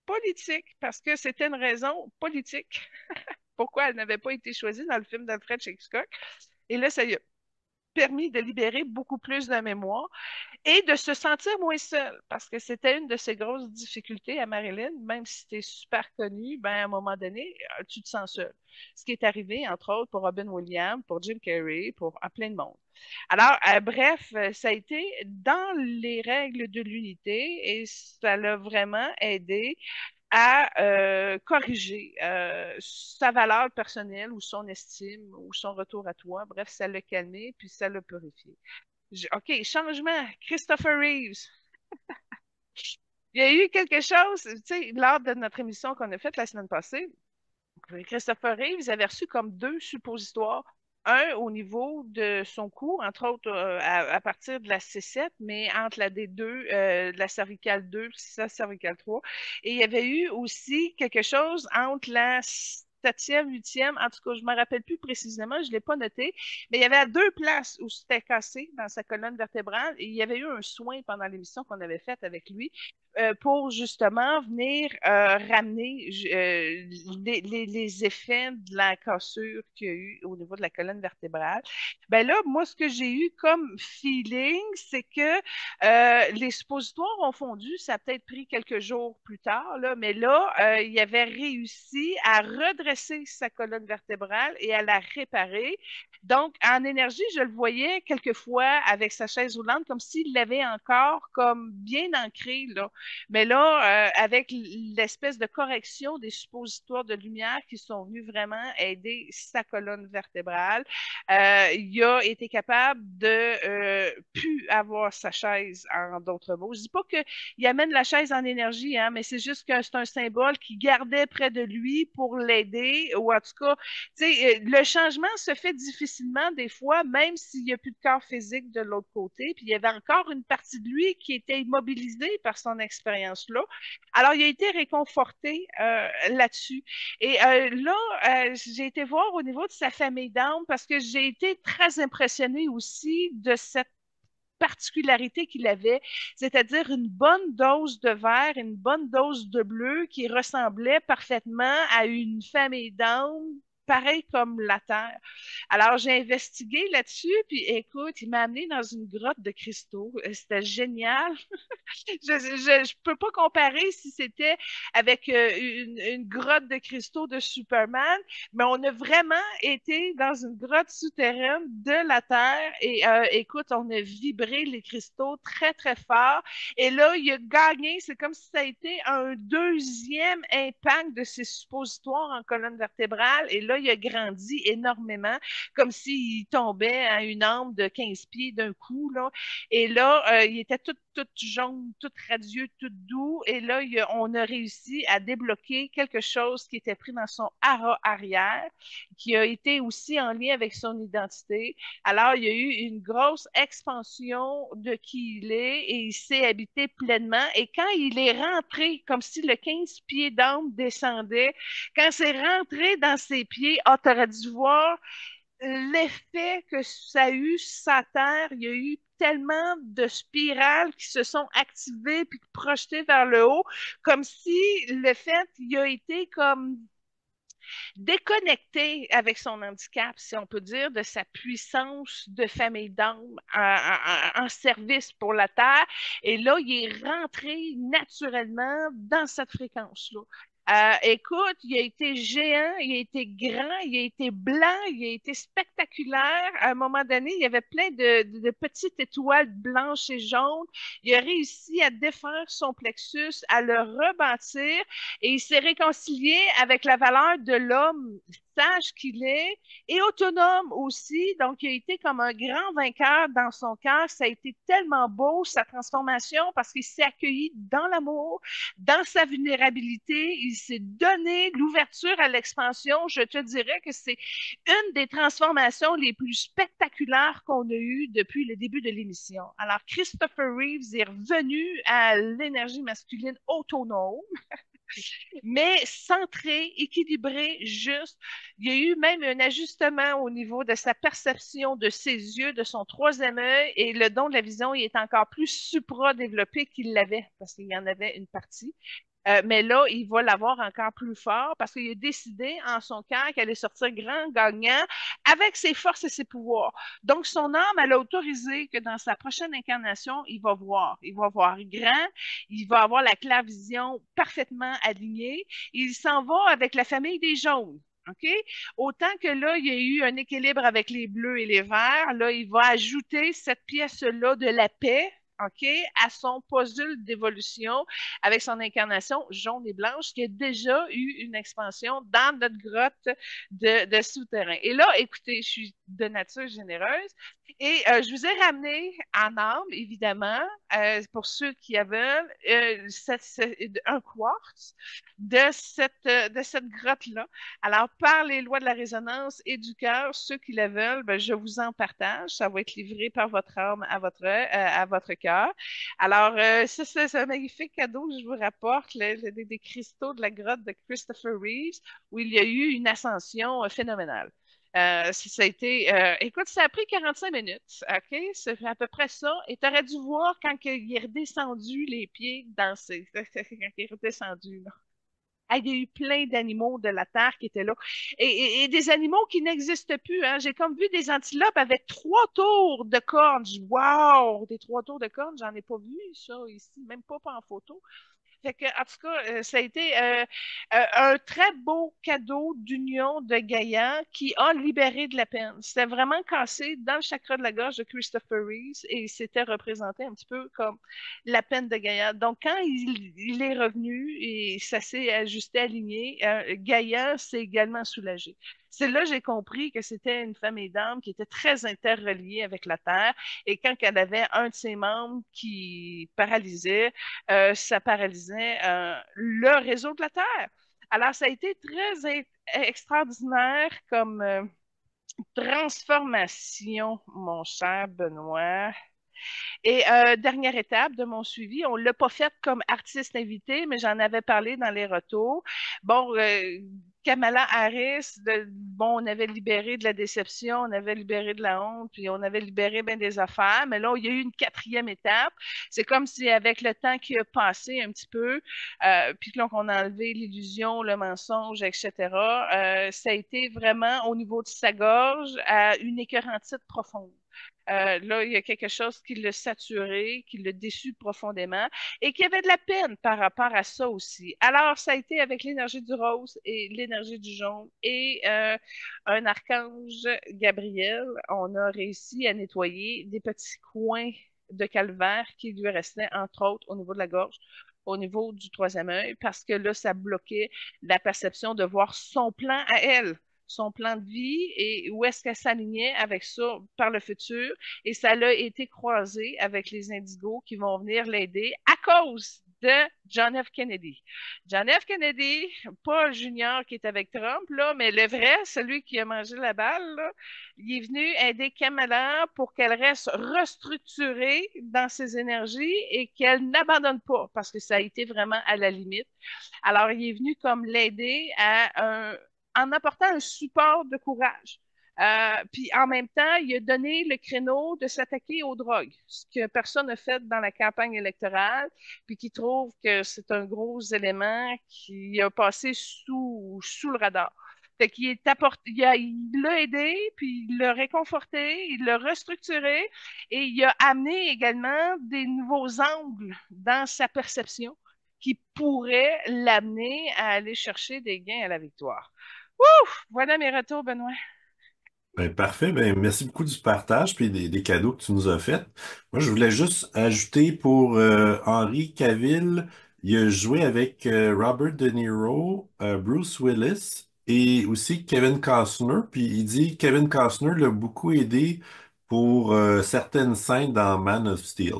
Politiques, parce que c'était une raison politique pourquoi elle n'avait pas été choisie dans le film d'Alfred Hitchcock. Et là, ça lui a permis de libérer beaucoup plus de mémoire et de se sentir moins seule, parce que c'était une de ses grosses difficultés à Marilyn, même si tu es super connue, ben, à un moment donné, tu te sens seule. Ce qui est arrivé, entre autres, pour Robin Williams, pour Jim Carrey, pour plein de monde. Alors, bref, ça a été dans les règles de l'unité et ça l'a vraiment aidé à corriger sa valeur personnelle ou son estime ou son retour à toi. Bref, ça l'a calmé puis ça l'a purifié. OK, changement. Christopher Reeves. Il y a eu quelque chose, tu sais, lors de notre émission qu'on a faite la semaine passée, Christopher Reeves avait reçu comme deux suppositoires. Un au niveau de son cou, entre autres à partir de la C7, mais entre la D2, de la cervicale 2 et la cervicale 3. Et il y avait eu aussi quelque chose entre la septième, huitième, en tout cas, je ne me rappelle plus précisément, je ne l'ai pas noté, mais il y avait deux places où c'était cassé dans sa colonne vertébrale et il y avait eu un soin pendant l'émission qu'on avait faite avec lui pour justement venir ramener les effets de la cassure qu'il y a eu au niveau de la colonne vertébrale. Ben là, moi, ce que j'ai eu comme feeling, c'est que les suppositoires ont fondu. Ça a peut-être pris quelques jours plus tard, là, mais là, il avait réussi à redresser sa colonne vertébrale et à la réparer. Donc, en énergie, je le voyais quelquefois avec sa chaise roulante comme s'il l'avait encore comme bien ancré, là. Mais là, avec l'espèce de correction des suppositoires de lumière qui sont venus vraiment aider sa colonne vertébrale, il a été capable de plus avoir sa chaise, en d'autres mots. Je dis pas qu'il amène la chaise en énergie, hein, mais c'est juste que c'est un symbole qu'il gardait près de lui pour l'aider, ou en tout cas, tu sais, le changement se fait difficilement des fois, même s'il n'y a plus de corps physique de l'autre côté, puis il y avait encore une partie de lui qui était immobilisée par son expérience-là. Alors, il a été réconforté là-dessus. Et là, j'ai été voir au niveau de sa famille d'âme parce que j'ai été très impressionnée aussi de cette particularité qu'il avait, c'est-à-dire une bonne dose de vert, une bonne dose de bleu qui ressemblait parfaitement à une famille d'âme pareil comme la Terre. Alors, j'ai investigué là-dessus, puis écoute, il m'a amené dans une grotte de cristaux. C'était génial. Je peux pas comparer si c'était avec une grotte de cristaux de Superman, mais on a vraiment été dans une grotte souterraine de la Terre et écoute, on a vibré les cristaux très, très fort. Et là, il a gagné, c'est comme si ça a été un deuxième impact de ses suppositoires en colonne vertébrale. Et là, il a grandi énormément, comme s'il tombait à une arme de 15 pieds d'un coup, là. Et là, il était tout jaune, tout radieux, tout doux. Et là, on a réussi à débloquer quelque chose qui était pris dans son hara arrière, qui a été aussi en lien avec son identité. Alors, il y a eu une grosse expansion de qui il est et il s'est habité pleinement. Et quand il est rentré, comme si le 15 pieds d'âme descendait, quand c'est rentré dans ses pieds, ah, t'aurais dû voir l'effet que ça a eu sur sa Terre. Il y a eu tellement de spirales qui se sont activées puis projetées vers le haut, comme si le fait, il a été comme déconnecté avec son handicap, si on peut dire, de sa puissance de famille d'âme en service pour la Terre. Et là, il est rentré naturellement dans cette fréquence-là. Écoute, il a été géant, il a été grand, il a été blanc, il a été spectaculaire. À un moment donné, il y avait plein de petites étoiles blanches et jaunes. Il a réussi à défaire son plexus, à le rebâtir et il s'est réconcilié avec la valeur de l'homme sage qu'il est et autonome aussi. Donc, il a été comme un grand vainqueur dans son cœur. Ça a été tellement beau, sa transformation, parce qu'il s'est accueilli dans l'amour, dans sa vulnérabilité. Il s'est donné l'ouverture à l'expansion. Je te dirais que c'est une des transformations les plus spectaculaires qu'on a eues depuis le début de l'émission. Alors, Christopher Reeves est revenu à l'énergie masculine autonome, mais centré, équilibré, juste. Il y a eu même un ajustement au niveau de sa perception de ses yeux, de son troisième œil, et le don de la vision il est encore plus supra-développé qu'il l'avait, parce qu'il y en avait une partie. Mais là, il va l'avoir encore plus fort parce qu'il a décidé en son cœur qu'elle allait sortir grand gagnant avec ses forces et ses pouvoirs. Donc, son âme, elle a autorisé que dans sa prochaine incarnation, il va voir. Il va voir grand, il va avoir la clair-vision parfaitement alignée. Il s'en va avec la famille des jaunes. OK? Autant que là, il y a eu un équilibre avec les bleus et les verts, là, il va ajouter cette pièce-là de la paix, OK, à son puzzle d'évolution avec son incarnation jaune et blanche qui a déjà eu une expansion dans notre grotte de souterrain. Et là, écoutez, je suis de nature généreuse et je vous ai ramené en âme, évidemment, pour ceux qui veulent, un quartz de cette grotte-là. Alors, par les lois de la résonance et du cœur, ceux qui le veulent, ben, je vous en partage. Ça va être livré par votre âme à votre cœur. Alors, ça, c'est un magnifique cadeau que je vous rapporte, des cristaux de la grotte de Christopher Reeves, où il y a eu une ascension phénoménale. Ça a été, écoute, ça a pris 45 minutes, OK? C'est à peu près ça. Et tu aurais dû voir quand il est redescendu les pieds dans ses... quand il est redescendu, là. Ah, il y a eu plein d'animaux de la Terre qui étaient là. Et des animaux qui n'existent plus. Hein. J'ai comme vu des antilopes avec 3 tours de cornes. Wow! Des 3 tours de cornes, j'en ai pas vu ça ici, même pas en photo. Fait que, en tout cas, ça a été un très beau cadeau d'union de Gaïa qui a libéré de la peine. C'était vraiment cassé dans le chakra de la gorge de Christopher Reeves et c'était représenté un petit peu comme la peine de Gaïa. Donc, quand il est revenu et ça s'est ajusté, aligné, Gaïa s'est également soulagée. C'est là que j'ai compris que c'était une famille d'âmes qui était très interreliée avec la Terre et quand elle avait un de ses membres qui paralysait, ça paralysait le réseau de la Terre. Alors, ça a été très extraordinaire comme transformation, mon cher Benoît. Et dernière étape de mon suivi, on ne l'a pas fait comme artiste invité, mais j'en avais parlé dans les retours. Bon, Kamala Harris, bon, on avait libéré de la déception, on avait libéré de la honte, puis on avait libéré bien des affaires, mais là, il y a eu une quatrième étape. C'est comme si avec le temps qui a passé un petit peu, puis que là, qu'on a enlevé l'illusion, le mensonge, etc., ça a été vraiment au niveau de sa gorge à une écœurantite profonde. Là, il y a quelque chose qui l'a saturé, qui l'a déçu profondément et qui avait de la peine par rapport à ça aussi. Alors, ça a été avec l'énergie du rose et l'énergie du jaune et un archange Gabriel, on a réussi à nettoyer des petits coins de calvaire qui lui restaient, entre autres, au niveau de la gorge, au niveau du troisième œil, parce que là, ça bloquait la perception de voir son plan à elle, son plan de vie et où est-ce qu'elle s'alignait avec ça par le futur. Et ça l'a été croisé avec les indigos qui vont venir l'aider à cause de John F. Kennedy. John F. Kennedy, pas le junior qui est avec Trump, là, mais le vrai, celui qui a mangé la balle, là, il est venu aider Kamala pour qu'elle reste restructurée dans ses énergies et qu'elle n'abandonne pas, parce que ça a été vraiment à la limite. Alors, il est venu comme l'aider en apportant un support de courage. Puis en même temps, il a donné le créneau de s'attaquer aux drogues, ce que personne n'a fait dans la campagne électorale, puis qui trouve que c'est un gros élément qui a passé sous le radar. Fait qu'il est apporté, il l'a aidé, puis il l'a réconforté, il l'a restructuré et il a amené également des nouveaux angles dans sa perception qui pourraient l'amener à aller chercher des gains à la victoire. Ouf! Voilà mes retours, Benoît. Ben, parfait. Ben, merci beaucoup du partage puis des cadeaux que tu nous as faits. Moi, je voulais juste ajouter pour Henry Cavill, il a joué avec Robert De Niro, Bruce Willis et aussi Kevin Costner. Puis il dit que Kevin Costner l'a beaucoup aidé pour certaines scènes dans Man of Steel.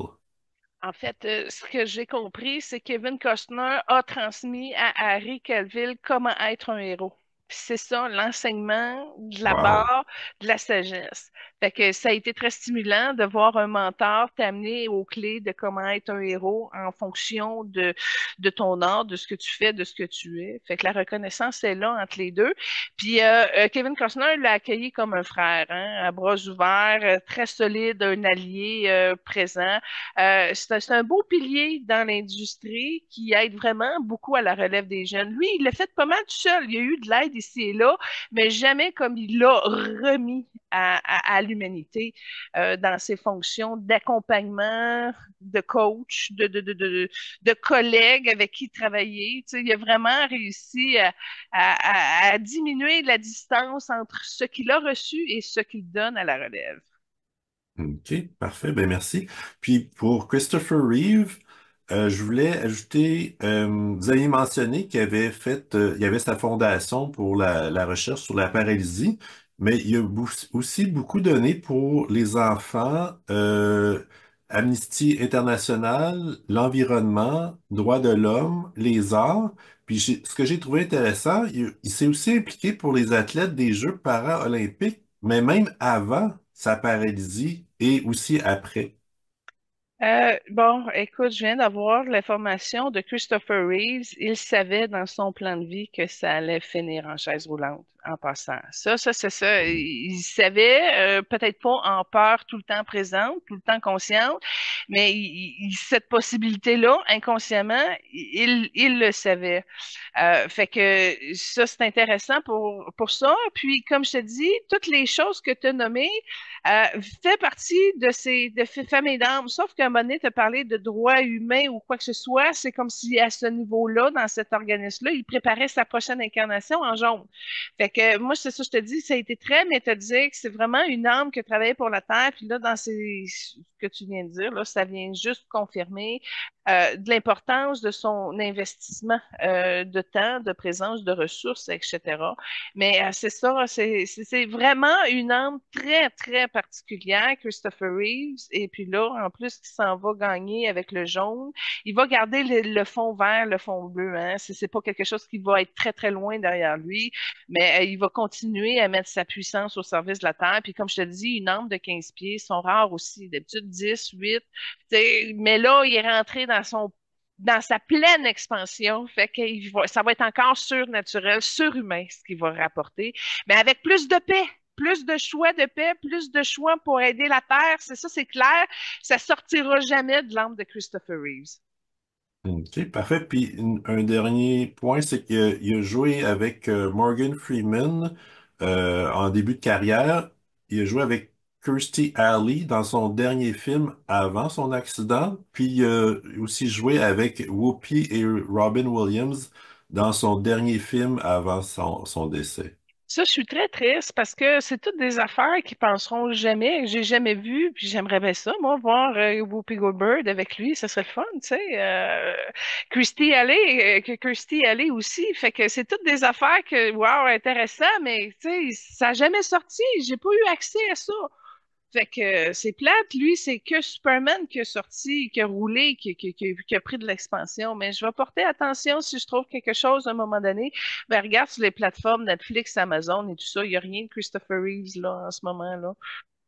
En fait, ce que j'ai compris, c'est que Kevin Costner a transmis à Harry Cavill comment être un héros. Puis c'est ça, l'enseignement de la Wow. barre, de la sagesse. Fait que ça a été très stimulant de voir un mentor t'amener aux clés de comment être un héros en fonction de ton art, de ce que tu fais, de ce que tu es. Fait que la reconnaissance est là entre les deux. Puis Kevin Costner l'a accueilli comme un frère, hein, à bras ouverts, très solide, un allié présent. C'est un beau pilier dans l'industrie qui aide vraiment beaucoup à la relève des jeunes. Lui, il l'a fait pas mal tout seul. Il y a eu de l'aide ici et là, mais jamais comme il l'a remis à l'humanité dans ses fonctions d'accompagnement, de coach, de collègues avec qui travailler. Tu sais, il a vraiment réussi à diminuer la distance entre ce qu'il a reçu et ce qu'il donne à la relève. OK, parfait, ben merci. Puis pour Christopher Reeve, je voulais ajouter, vous aviez mentionné qu'il avait fait, il y avait sa fondation pour la recherche sur la paralysie, mais il a aussi beaucoup donné pour les enfants, Amnesty International, l'environnement, droits de l'homme, les arts. Puis ce que j'ai trouvé intéressant, il s'est aussi impliqué pour les athlètes des Jeux paralympiques, mais même avant sa paralysie et aussi après. Bon, écoute, je viens d'avoir l'information de Christopher Reeves. Il savait dans son plan de vie que ça allait finir en chaise roulante en passant. Ça, c'est ça. Il savait, peut-être pas en peur tout le temps présente, tout le temps consciente, mais cette possibilité-là, inconsciemment, il le savait. Fait que ça, c'est intéressant pour ça. Puis, comme je te dis, toutes les choses que tu as nommées, fait partie de ces familles d'âmes. Sauf qu'à un moment donné, tu as parlé de droits humains ou quoi que ce soit. C'est comme si à ce niveau-là, dans cet organisme-là, il préparait sa prochaine incarnation en jaune. Fait que moi, c'est ça, je te dis, ça a été très méthodique. C'est vraiment une âme qui travaillait pour la Terre. Puis là, dans ce que tu viens de dire, là, ça vient juste confirmer de l'importance de son investissement de temps, de présence, de ressources, etc. Mais c'est ça, c'est vraiment une âme très, très particulière, Christopher Reeves. Et puis là, en plus, il s'en va gagner avec le jaune. Il va garder le fond vert, le fond bleu. Hein. C'est pas quelque chose qui va être très, très loin derrière lui, mais il va continuer à mettre sa puissance au service de la Terre. Puis comme je te dis, une âme de 15 pieds sont rares aussi. D'habitude, 10, 8. Mais là, il est rentré dans sa pleine expansion. Fait que ça va être encore surnaturel, surhumain, ce qu'il va rapporter, mais avec plus de paix. Plus de choix de paix, plus de choix pour aider la Terre, c'est ça, c'est clair. Ça sortira jamais de l'âme de Christopher Reeves. OK, parfait. Puis un dernier point, c'est qu'il a joué avec Morgan Freeman en début de carrière. Il a joué avec Kirstie Alley dans son dernier film avant son accident. Puis il a aussi joué avec Whoopi et Robin Williams dans son dernier film avant son décès. Ça, je suis très triste parce que c'est toutes des affaires qu'ils penseront jamais, que j'ai jamais vues, puis j'aimerais bien ça, moi, voir Whoopi Goldberg avec lui, ça serait le fun, tu sais. Kirstie Alley aussi, fait que c'est toutes des affaires que, wow, intéressant, mais tu sais, ça n'a jamais sorti, j'ai pas eu accès à ça. Fait que c'est plate, lui, c'est que Superman qui a sorti, qui a roulé, qui a pris de l'expansion. Mais je vais porter attention si je trouve quelque chose à un moment donné. Ben, regarde sur les plateformes Netflix, Amazon et tout ça, il n'y a rien de Christopher Reeves là en ce moment là.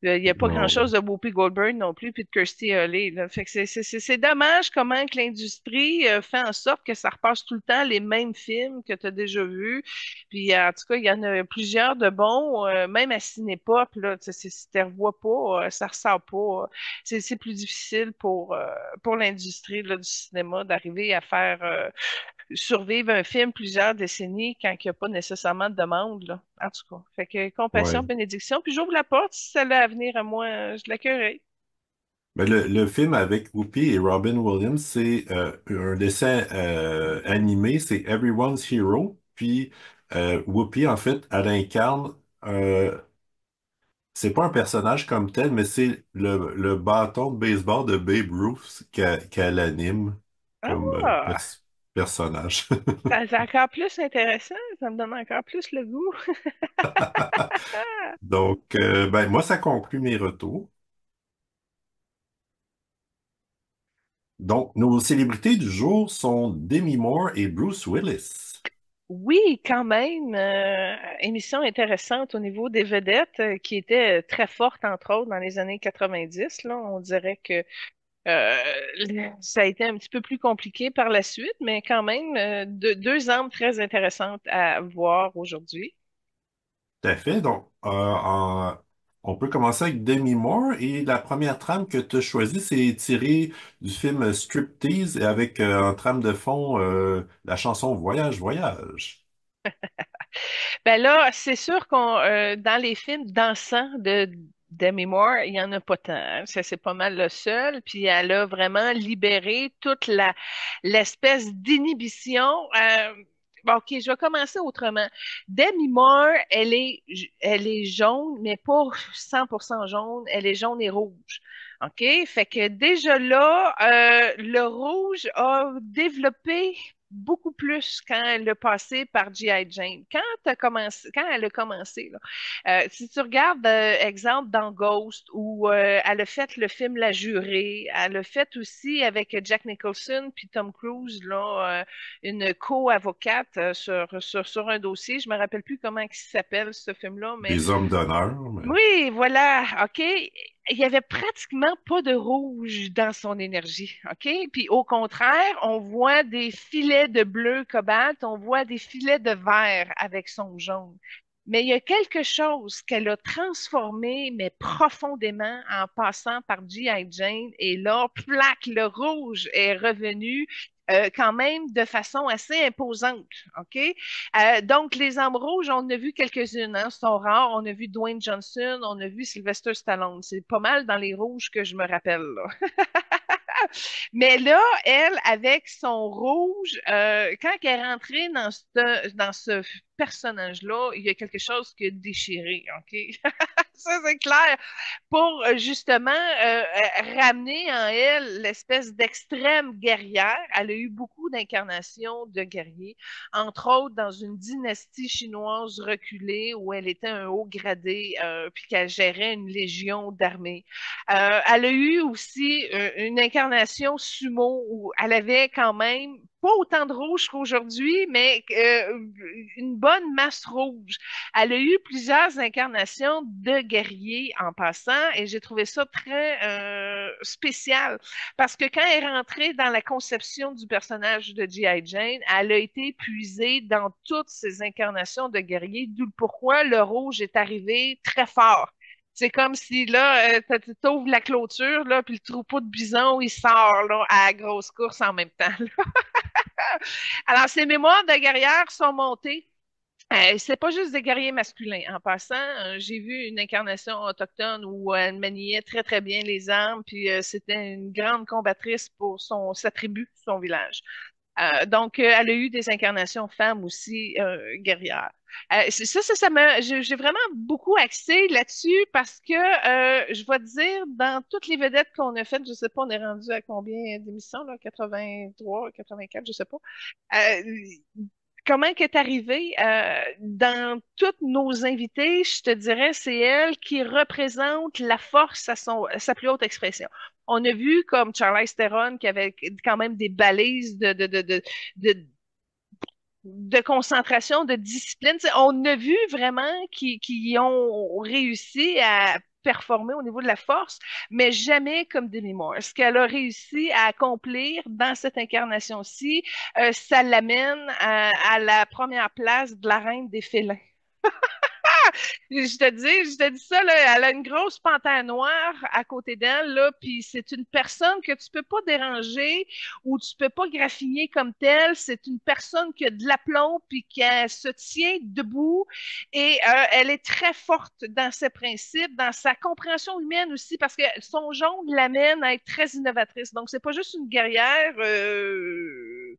Il n'y a pas Non. grand-chose de Whoopi Goldberg non plus, puis de Kirstie Alley, là. Fait que c'est dommage comment que l'industrie fait en sorte que ça repasse tout le temps les mêmes films que tu as déjà vus. Puis en tout cas, il y en a plusieurs de bons, même à Cinépop, là, tu sais, si tu ne revois pas, ça ressort pas. C'est plus difficile pour l'industrie là, du cinéma d'arriver à faire survivre un film plusieurs décennies quand il n'y a pas nécessairement de demande, là. En tout cas. Fait que compassion, Ouais. bénédiction. Puis j'ouvre la porte. Si ça a à venir à moi, je l'accueillerai. Mais le film avec Whoopi et Robin Williams, c'est un dessin animé, c'est Everyone's Hero. Puis Whoopi, en fait, elle incarne, c'est pas un personnage comme tel, mais c'est le bâton de baseball de Babe Ruth qu'elle anime comme Ah! personnage. C'est encore plus intéressant. Ça me donne encore plus le goût. Donc, ben, moi, ça conclut mes retours. Donc, nos célébrités du jour sont Demi Moore et Bruce Willis. Oui, quand même. Émission intéressante au niveau des vedettes qui étaient très fortes, entre autres, dans les années 90. Là, on dirait que ça a été un petit peu plus compliqué par la suite, mais quand même, deux armes très intéressantes à voir aujourd'hui. Tout à fait. Donc, on peut commencer avec Demi Moore et la première trame que tu as choisie, c'est tiré du film Striptease et avec en trame de fond la chanson Voyage, Voyage. Ben là, c'est sûr qu'on dans les films dansants de Demi Moore, il y en a pas tant, hein. Ça, c'est pas mal le seul. Puis elle a vraiment libéré toute l'espèce d'inhibition. Bon, OK, je vais commencer autrement. Demi Moore, elle est jaune, mais pas 100% jaune. Elle est jaune et rouge. OK? Fait que déjà là, le rouge a développé beaucoup plus quand elle a passé par G.I. Jane. Quand elle a commencé, là, si tu regardes, exemple, dans Ghost, où elle a fait le film La Jurée, elle a fait aussi avec Jack Nicholson puis Tom Cruise, là, une co-avocate sur un dossier. Je me rappelle plus comment il s'appelle ce film-là, mais Des hommes d'honneur, mais oui, voilà, OK. Il y avait pratiquement pas de rouge dans son énergie, OK? Puis au contraire, on voit des filets de bleu cobalt, on voit des filets de vert avec son jaune. Mais il y a quelque chose qu'elle a transformé, mais profondément, en passant par G.I. Jane. Et là, plaque, le rouge est revenu quand même de façon assez imposante, OK? Donc, les âmes rouges, on en a vu quelques-unes, hein, sont rares. On a vu Dwayne Johnson, on a vu Sylvester Stallone. C'est pas mal dans les rouges que je me rappelle, là. Mais là, elle, avec son rouge, quand elle est rentrée dans ce personnage-là, il y a quelque chose qui a déchiré, OK? Ça, c'est clair. Pour justement ramener en elle l'espèce d'extrême guerrière. Elle a eu beaucoup d'incarnations de guerriers, entre autres dans une dynastie chinoise reculée où elle était un haut gradé, puis qu'elle gérait une légion d'armée. Elle a eu aussi une incarnation sumo où elle avait quand même pas autant de rouge qu'aujourd'hui, mais une bonne masse rouge. Elle a eu plusieurs incarnations de guerriers en passant et j'ai trouvé ça très spécial parce que quand elle est rentrée dans la conception du personnage de G.I. Jane, elle a été puisée dans toutes ces incarnations de guerriers, d'où pourquoi le rouge est arrivé très fort. C'est comme si là, t'ouvres la clôture, là, puis le troupeau de bisons, il sort là, à la grosse course en même temps. Alors, ces mémoires de guerrières sont montées. C'est pas juste des guerriers masculins. En passant, j'ai vu une incarnation autochtone où elle maniait très très bien les armes, puis c'était une grande combattrice pour sa tribu, son village. Donc, elle a eu des incarnations femmes aussi guerrières. J'ai vraiment beaucoup axé là-dessus parce que je vais te dire, dans toutes les vedettes qu'on a faites, je sais pas, on est rendu à combien d'émissions, là, 83, 84, je sais pas. Euh, Comment qu'elle est arrivée dans toutes nos invités, je te dirais, c'est elle qui représente la force à sa plus haute expression. On a vu comme Charlize Theron qui avait quand même des balises de, de concentration, de discipline. T'sais, on a vu vraiment qui ont réussi à performer au niveau de la force, mais jamais comme Demi Moore. Ce qu'elle a réussi à accomplir dans cette incarnation-ci, ça l'amène à la première place de la reine des félins. Je te dis ça, là, elle a une grosse panthère noire à côté d'elle, là, puis c'est une personne que tu peux pas déranger ou tu peux pas graffiner comme telle. C'est une personne qui a de l'aplomb puis qui se tient debout et elle est très forte dans ses principes, dans sa compréhension humaine aussi, parce que son genre l'amène à être très innovatrice. Donc, c'est pas juste une guerrière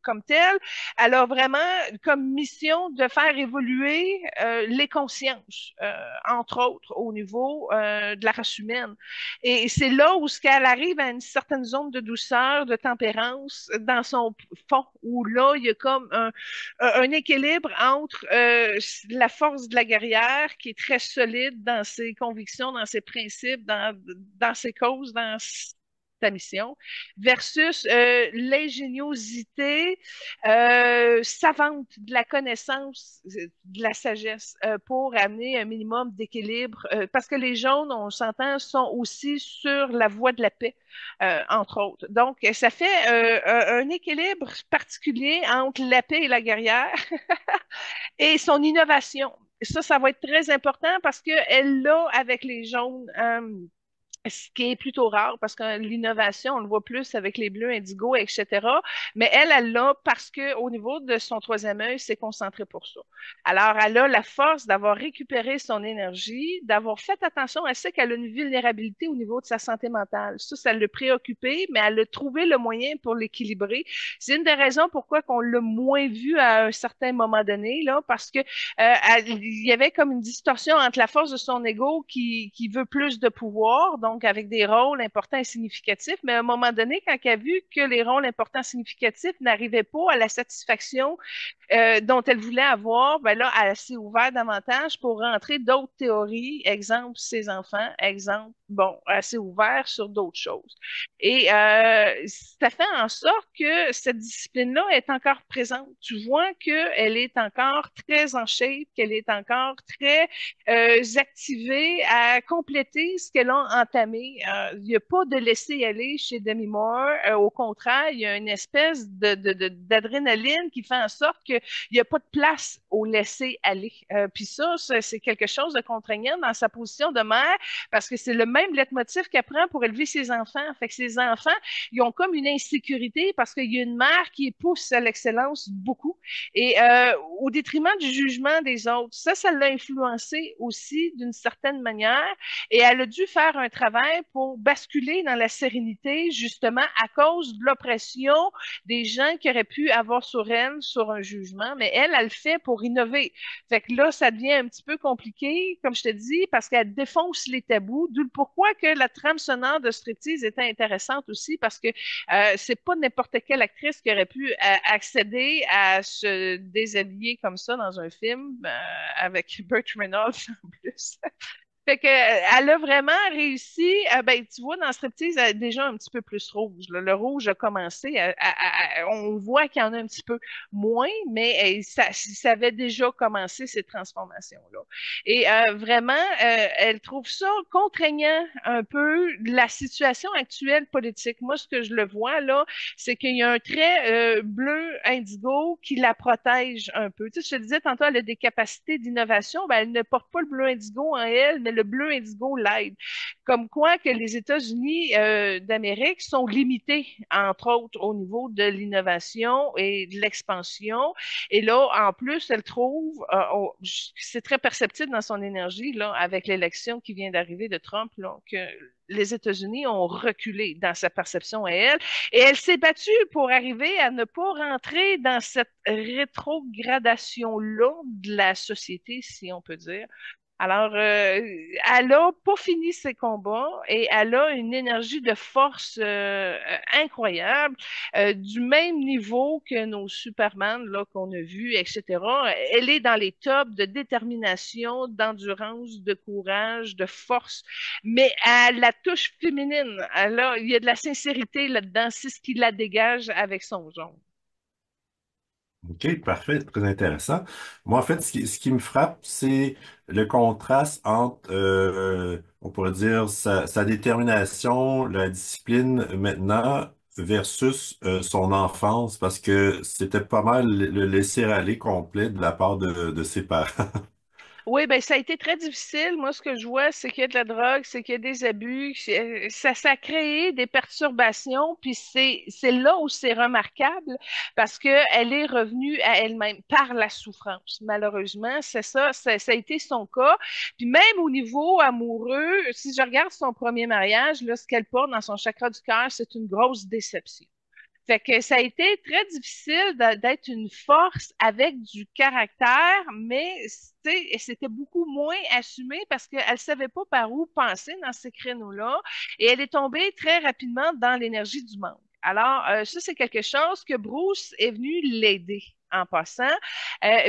comme telle, elle a vraiment comme mission de faire évoluer les consciences, entre autres au niveau de la race humaine. Et c'est là où ce qu'elle arrive à une certaine zone de douceur, de tempérance dans son fond, où là, il y a comme un équilibre entre la force de la guerrière qui est très solide dans ses convictions, dans ses principes, dans ses causes, dans sa mission, versus l'ingéniosité savante de la connaissance, de la sagesse, pour amener un minimum d'équilibre. Parce que les jaunes, on s'entend, sont aussi sur la voie de la paix, entre autres. Donc, ça fait un équilibre particulier entre la paix et la guerrière et son innovation. Ça va être très important parce qu'elle l'a avec les jaunes. Ce qui est plutôt rare parce que l'innovation, on le voit plus avec les bleus, indigo, etc. Mais elle l'a parce que au niveau de son troisième œil, c'est concentré pour ça. Alors, elle a la force d'avoir récupéré son énergie, d'avoir fait attention. Elle sait qu'elle a une vulnérabilité au niveau de sa santé mentale. Ça l'a préoccupée, mais elle a trouvé le moyen pour l'équilibrer. C'est une des raisons pourquoi qu'on l'a moins vu à un certain moment donné, là, parce que il y avait comme une distorsion entre la force de son ego qui veut plus de pouvoir, donc avec des rôles importants et significatifs, mais à un moment donné, quand elle a vu que les rôles importants et significatifs n'arrivaient pas à la satisfaction dont elle voulait avoir, ben là, elle s'est ouverte davantage pour rentrer d'autres théories, exemple ses enfants, exemple, bon, elle s'est ouverte sur d'autres choses. Et ça fait en sorte que cette discipline-là est encore présente. Tu vois qu'elle est encore très en shape, qu'elle est encore très activée à compléter ce qu'elle a entamé. Il n'y a pas de laisser aller chez Demi Moore. Au contraire, il y a une espèce d'adrénaline qui fait en sorte qu'il n'y a pas de place au laisser aller. Puis ça, c'est quelque chose de contraignant dans sa position de mère parce que c'est le même leitmotiv qu'elle prend pour élever ses enfants. Fait que ses enfants, ils ont comme une insécurité parce qu'il y a une mère qui pousse à l'excellence beaucoup et au détriment du jugement des autres. Ça l'a influencé aussi d'une certaine manière et elle a dû faire un travail pour basculer dans la sérénité justement à cause de l'oppression des gens qui auraient pu avoir sur elle, sur un jugement, mais elle le fait pour innover. Fait que là, ça devient un petit peu compliqué, comme je te dis, parce qu'elle défonce les tabous, d'où le pourquoi que la trame sonore de Striptease était intéressante aussi, parce que c'est pas n'importe quelle actrice qui aurait pu accéder à se déshabiller comme ça dans un film avec Burt Reynolds en plus. Fait que, elle a vraiment réussi. Ben, tu vois, dans Striptease, elle est déjà un petit peu plus rouge, là. Le rouge a commencé. On voit qu'il y en a un petit peu moins, mais ça avait déjà commencé ces transformations-là. Et vraiment, elle trouve ça contraignant un peu la situation actuelle politique. Moi, ce que je le vois là, c'est qu'il y a un trait bleu indigo qui la protège un peu. Tu sais, je te disais tantôt, elle a des capacités d'innovation. Ben, elle ne porte pas le bleu indigo en elle, mais le bleu indigo l'aide. Comme quoi que les États-Unis d'Amérique sont limités, entre autres, au niveau de l'innovation et de l'expansion. Et là, en plus, elle trouve, c'est très perceptible dans son énergie, là, avec l'élection qui vient d'arriver de Trump, là, que les États-Unis ont reculé dans sa perception à elle. Et elle s'est battue pour arriver à ne pas rentrer dans cette rétrogradation-là de la société, si on peut dire. Alors, elle a pas fini ses combats et elle a une énergie de force incroyable, du même niveau que nos Superman là qu'on a vus, etc. Elle est dans les tops de détermination, d'endurance, de courage, de force, mais à la touche féminine, il y a de la sincérité là-dedans, c'est ce qui la dégage avec son genre. OK, parfait, très intéressant. Moi, en fait, ce qui me frappe, c'est le contraste entre, on pourrait dire, sa détermination, la discipline maintenant, versus son enfance, parce que c'était pas mal le laisser-aller complet de la part de ses parents. Oui, ben ça a été très difficile. Moi, ce que je vois, c'est qu'il y a de la drogue, c'est qu'il y a des abus, ça a créé des perturbations, puis c'est là où c'est remarquable parce que elle est revenue à elle-même par la souffrance. Malheureusement, c'est ça, ça a été son cas. Puis même au niveau amoureux, si je regarde son premier mariage, là, ce qu'elle porte dans son chakra du cœur, c'est une grosse déception. Fait que ça a été très difficile d'être une force avec du caractère, mais c'était beaucoup moins assumé parce qu'elle ne savait pas par où penser dans ces créneaux-là et elle est tombée très rapidement dans l'énergie du manque. Alors, ça, c'est quelque chose que Bruce est venu l'aider en passant.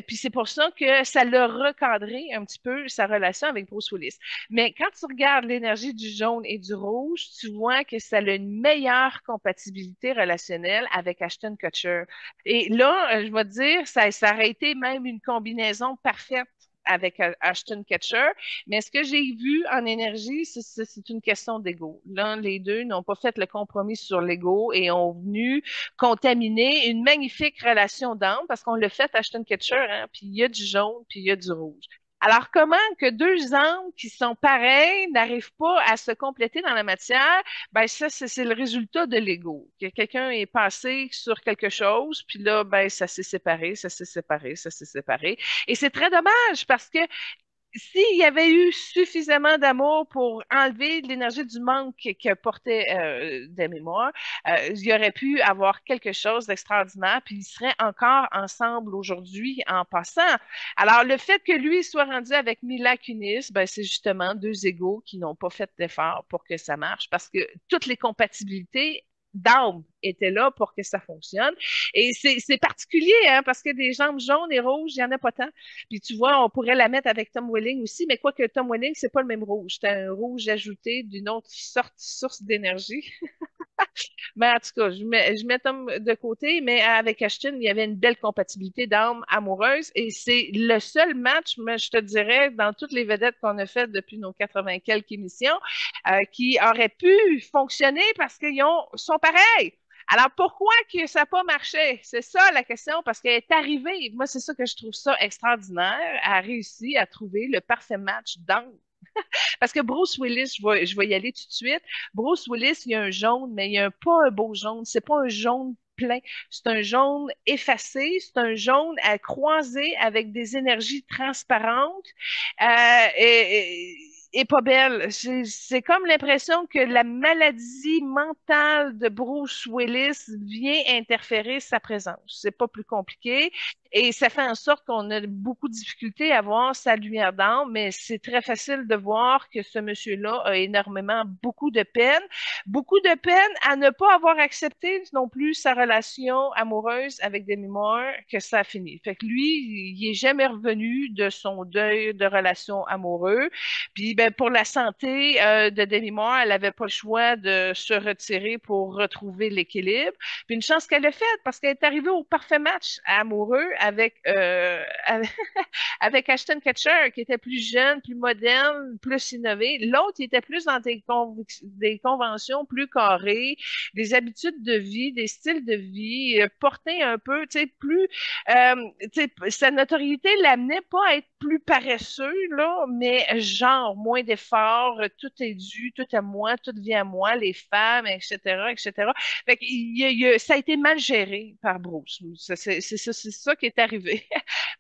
Puis c'est pour ça que ça l'a recadré un petit peu sa relation avec Bruce Willis. Mais quand tu regardes l'énergie du jaune et du rouge, tu vois que ça a une meilleure compatibilité relationnelle avec Ashton Kutcher. Et là, je vais te dire, ça aurait été même une combinaison parfaite avec Ashton Kutcher. Mais ce que j'ai vu en énergie, c'est une question d'ego. Là, les deux n'ont pas fait le compromis sur l'ego et ont venu contaminer une magnifique relation d'âme parce qu'on l'a fait Ashton Kutcher, hein, puis il y a du jaune, puis il y a du rouge. Alors, comment que deux âmes qui sont pareilles n'arrivent pas à se compléter dans la matière? Ben, ça, c'est le résultat de l'ego. Que quelqu'un est passé sur quelque chose, puis là, ben, ça s'est séparé, ça s'est séparé, ça s'est séparé. Et c'est très dommage parce que s'il y avait eu suffisamment d'amour pour enlever l'énergie du manque que portait des mémoires, il y aurait pu avoir quelque chose d'extraordinaire, puis ils seraient encore ensemble aujourd'hui en passant. Alors, le fait que lui soit rendu avec Mila Kunis, ben, c'est justement deux égaux qui n'ont pas fait d'effort pour que ça marche, parce que toutes les compatibilités d'âme étaient là pour que ça fonctionne. Et c'est particulier, hein, parce que des jambes jaunes et rouges, il n'y en a pas tant. Puis tu vois, on pourrait la mettre avec Tom Welling aussi, mais quoique Tom Welling, c'est pas le même rouge. C'est un rouge ajouté d'une autre sorte, source d'énergie. Mais en tout cas, je mets Tom de côté, mais avec Ashton, il y avait une belle compatibilité d'âme amoureuse et c'est le seul match, mais je te dirais, dans toutes les vedettes qu'on a faites depuis nos 80 quelques émissions, qui aurait pu fonctionner parce sont pareils. Alors, pourquoi que ça n'a pas marché? C'est ça la question, parce qu'elle est arrivée. Moi, c'est ça que je trouve ça extraordinaire. Elle a réussi à trouver le parfait match d'âme. Parce que Bruce Willis, je vais y aller tout de suite. Bruce Willis, il y a un jaune, mais il y a pas un beau jaune. C'est pas un jaune plein. C'est un jaune effacé. C'est un jaune à croiser avec des énergies transparentes. Et pas belle. C'est comme l'impression que la maladie mentale de Bruce Willis vient interférer sa présence. C'est pas plus compliqué. Et ça fait en sorte qu'on a beaucoup de difficultés à voir sa lumière d'âme, mais c'est très facile de voir que ce monsieur-là a énormément, beaucoup de peine à ne pas avoir accepté non plus sa relation amoureuse avec Demi Moore, que ça a fini. Fait que lui, il est jamais revenu de son deuil de relation amoureuse. Puis ben, pour la santé de Demi Moore, elle avait pas le choix de se retirer pour retrouver l'équilibre. Puis une chance qu'elle a faite parce qu'elle est arrivée au parfait match amoureux avec Ashton Kutcher, qui était plus jeune, plus moderne, plus innové. L'autre, il était plus dans des conventions plus carrées, des habitudes de vie, des styles de vie, porté un peu, tu sais, plus, sa notoriété l'amenait pas à être plus paresseux, là, mais genre, moins d'efforts, tout est dû, tout à moi, tout vient à moi, les femmes, etc., etc. Fait que, ça a été mal géré par Bruce. C'est ça qui est arrivé.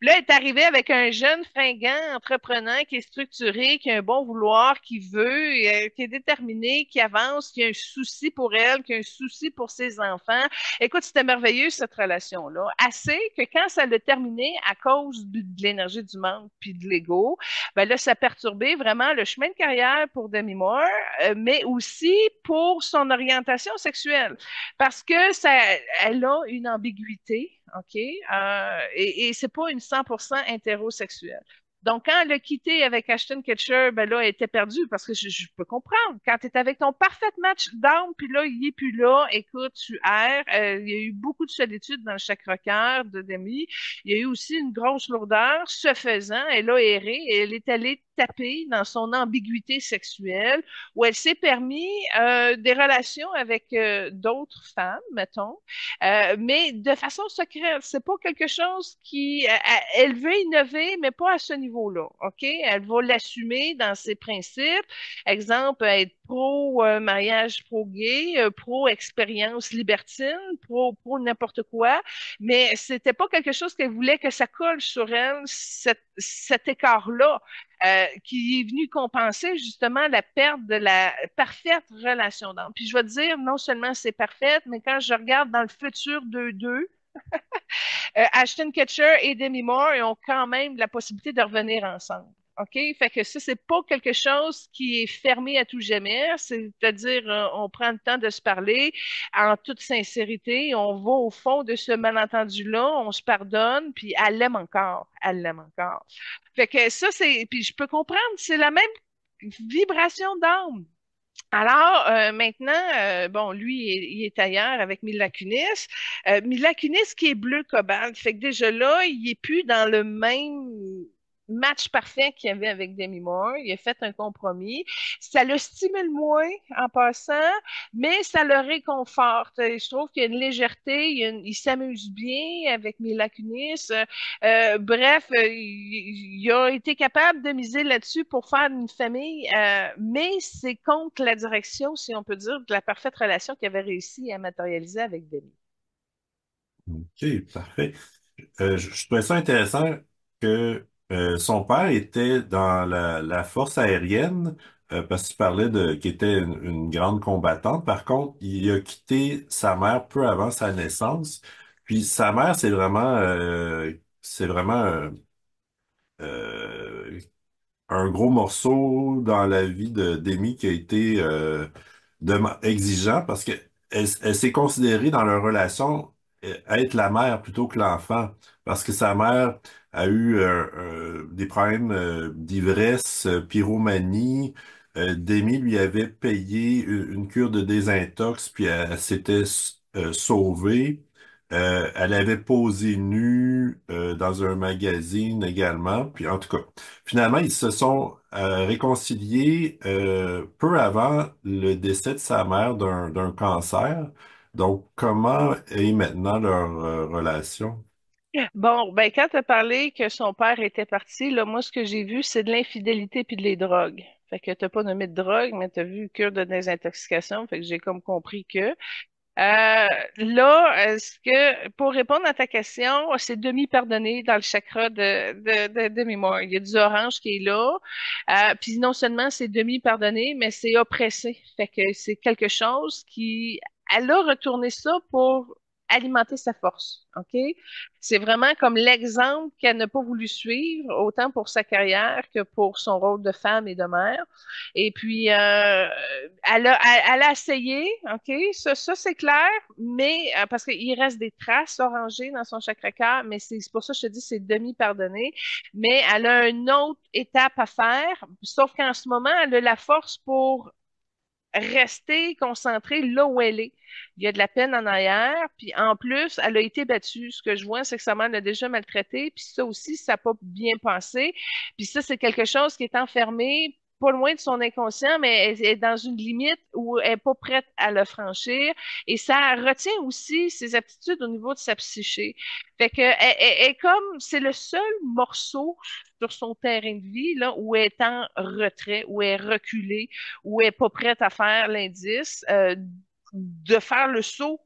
Là, elle est arrivée avec un jeune fringant, entreprenant, qui est structuré, qui a un bon vouloir, qui veut, qui est déterminé, qui avance, qui a un souci pour elle, qui a un souci pour ses enfants. Écoute, c'était merveilleux, cette relation-là. Assez que quand ça l'a terminé à cause de l'énergie du manque puis de l'ego, ben là, ça a perturbé vraiment le chemin de carrière pour Demi Moore, mais aussi pour son orientation sexuelle. Parce que elle a une ambiguïté, OK? Et c'est pas une 100% hétérosexuelle. Donc, quand elle a quitté avec Ashton Kutcher, ben là, elle était perdue parce que je peux comprendre. Quand tu es avec ton parfait match d'armes, puis là, il est plus là, écoute, tu erres. Il y a eu beaucoup de solitude dans le chakra-cœur de Demi. Il y a eu aussi une grosse lourdeur. Ce faisant, elle a erré et elle est allée taper dans son ambiguïté sexuelle où elle s'est permis des relations avec d'autres femmes, mettons, mais de façon secrète. C'est pas quelque chose qui, elle veut innover, mais pas à ce niveau-là, ok? Elle va l'assumer dans ses principes. Exemple, être pro mariage, pro gay, pro expérience libertine, pro n'importe quoi, mais c'était pas quelque chose qu'elle voulait que ça colle sur elle, cet écart-là. Qui est venu compenser justement la perte de la parfaite relation d'âme. Puis je vais te dire, non seulement c'est parfaite, mais quand je regarde dans le futur d'eux, Ashton Kutcher et Demi Moore ont quand même la possibilité de revenir ensemble. OK? Fait que ça, c'est pas quelque chose qui est fermé à tout jamais. C'est-à-dire, on prend le temps de se parler en toute sincérité. On va au fond de ce malentendu-là, on se pardonne, puis elle l'aime encore. Elle l'aime encore. Fait que ça, c'est. Puis je peux comprendre, c'est la même vibration d'âme. Alors, maintenant, bon, lui, il est ailleurs avec Mila Kunis. Mila Kunis qui est bleu cobalt. Fait que déjà là, il est plus dans le même match parfait qu'il y avait avec Demi Moore. Il a fait un compromis. Ça le stimule moins en passant, mais ça le réconforte. Et je trouve qu'il y a une légèreté, il s'amuse bien avec Mila Kunis. Bref, il a été capable de miser là-dessus pour faire une famille, mais c'est contre la direction, si on peut dire, de la parfaite relation qu'il avait réussi à matérialiser avec Debbie. OK, parfait. Je trouvais ça intéressant que son père était dans la force aérienne parce qu'il parlait de qu'il était une grande combattante. Par contre, il a quitté sa mère peu avant sa naissance. Puis sa mère, c'est vraiment euh, un gros morceau dans la vie de d'Amy qui a été exigeant parce que elle s'est considérée dans leur relation être la mère plutôt que l'enfant parce que sa mère a eu des problèmes d'ivresse, pyromanie. Demi lui avait payé une cure de désintox puis elle s'était sauvée. Elle avait posé nue dans un magazine également. Puis en tout cas, finalement, ils se sont réconciliés peu avant le décès de sa mère d'un cancer. Donc, comment est maintenant leur relation? Bon, ben quand tu as parlé que son père était parti, là, moi, ce que j'ai vu, c'est de l'infidélité puis de les drogues. Fait que t'as pas nommé de drogue, mais t'as vu cure de désintoxication. Fait que j'ai comme compris que. Là, est-ce que, pour répondre à ta question, c'est demi-pardonné dans le chakra de mémoire. Il y a du orange qui est là. Puis non seulement c'est demi-pardonné, mais c'est oppressé. Fait que c'est quelque chose qui, elle a retourné ça pour alimenter sa force. OK? C'est vraiment comme l'exemple qu'elle n'a pas voulu suivre, autant pour sa carrière que pour son rôle de femme et de mère. Et puis, elle a essayé, OK? Ça c'est clair, mais parce qu'il reste des traces orangées dans son chakra, mais c'est pour ça que je te dis c'est demi-pardonné. Mais elle a une autre étape à faire, sauf qu'en ce moment, elle a la force pour rester concentrée là où elle est. Il y a de la peine en arrière, puis en plus, elle a été battue. Ce que je vois, c'est que sa mère l'a déjà maltraitée, puis ça aussi, ça n'a pas bien passé. Puis ça, c'est quelque chose qui est enfermé pas loin de son inconscient, mais elle est dans une limite où elle n'est pas prête à le franchir. Et ça retient aussi ses aptitudes au niveau de sa psyché. Fait que elle est comme, c'est le seul morceau sur son terrain de vie là, où elle est en retrait, où elle est reculée, où elle n'est pas prête à faire l'indice, de faire le saut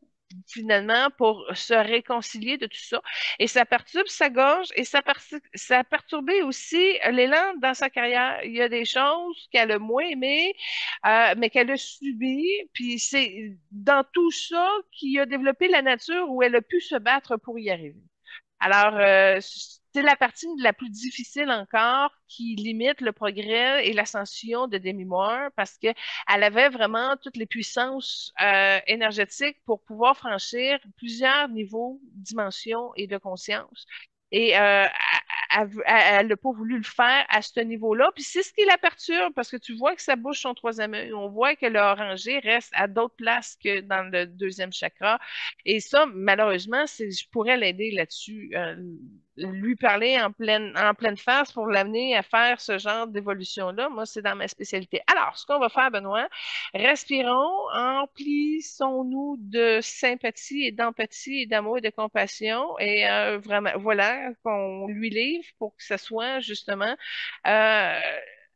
finalement pour se réconcilier de tout ça. Et ça perturbe sa gorge et ça a perturbé aussi l'élan dans sa carrière. Il y a des choses qu'elle a moins aimées, mais qu'elle a subies. Puis c'est dans tout ça qu'il a développé la nature où elle a pu se battre pour y arriver. Alors, c'est la partie la plus difficile encore qui limite le progrès et l'ascension de Demi Moore parce que elle avait vraiment toutes les puissances énergétiques pour pouvoir franchir plusieurs niveaux, dimensions et de conscience. Et elle n'a pas voulu le faire à ce niveau-là. Puis c'est ce qui la perturbe parce que tu vois que ça bouge son troisième œil. On voit que le orangé reste à d'autres places que dans le deuxième chakra. Et ça, malheureusement, je pourrais l'aider là-dessus. Lui parler en pleine face pour l'amener à faire ce genre d'évolution-là. Moi, c'est dans ma spécialité. Alors, ce qu'on va faire, Benoît, respirons, emplissons-nous de sympathie et d'empathie et d'amour et de compassion et vraiment, voilà, qu'on lui livre pour que ce soit justement euh,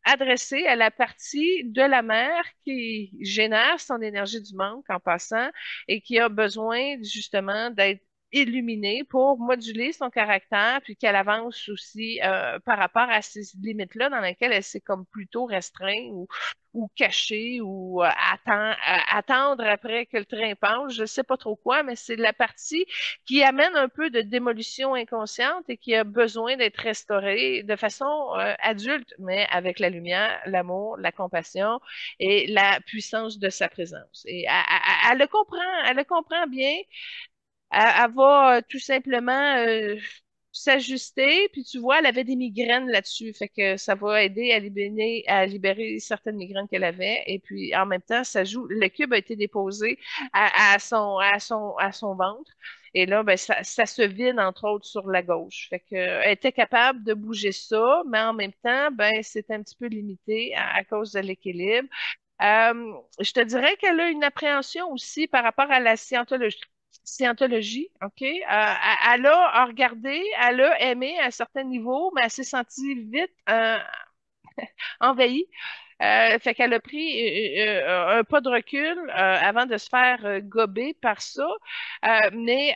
adressé à la partie de la mère qui génère son énergie du manque en passant et qui a besoin justement d'être illuminée pour moduler son caractère, puis qu'elle avance aussi par rapport à ces limites-là dans lesquelles elle s'est comme plutôt restreinte ou cachée ou attendre après que le train passe, je sais pas trop quoi, mais c'est la partie qui amène un peu de démolition inconsciente et qui a besoin d'être restaurée de façon adulte, mais avec la lumière, l'amour, la compassion et la puissance de sa présence. Et elle le comprend bien, elle va tout simplement s'ajuster, puis tu vois, elle avait des migraines là-dessus, fait que ça va aider à libérer certaines migraines qu'elle avait, et puis en même temps, ça joue, le cube a été déposé à son ventre, et là, ben, ça se vide, entre autres, sur la gauche, fait que elle était capable de bouger ça, mais en même temps, ben, c'est un petit peu limité à cause de l'équilibre. Je te dirais qu'elle a une appréhension aussi par rapport à la scientologie, OK? Elle a regardé, elle a aimé à un certain niveau, mais elle s'est sentie vite envahie. Fait qu'elle a pris un pas de recul avant de se faire gober par ça. Mais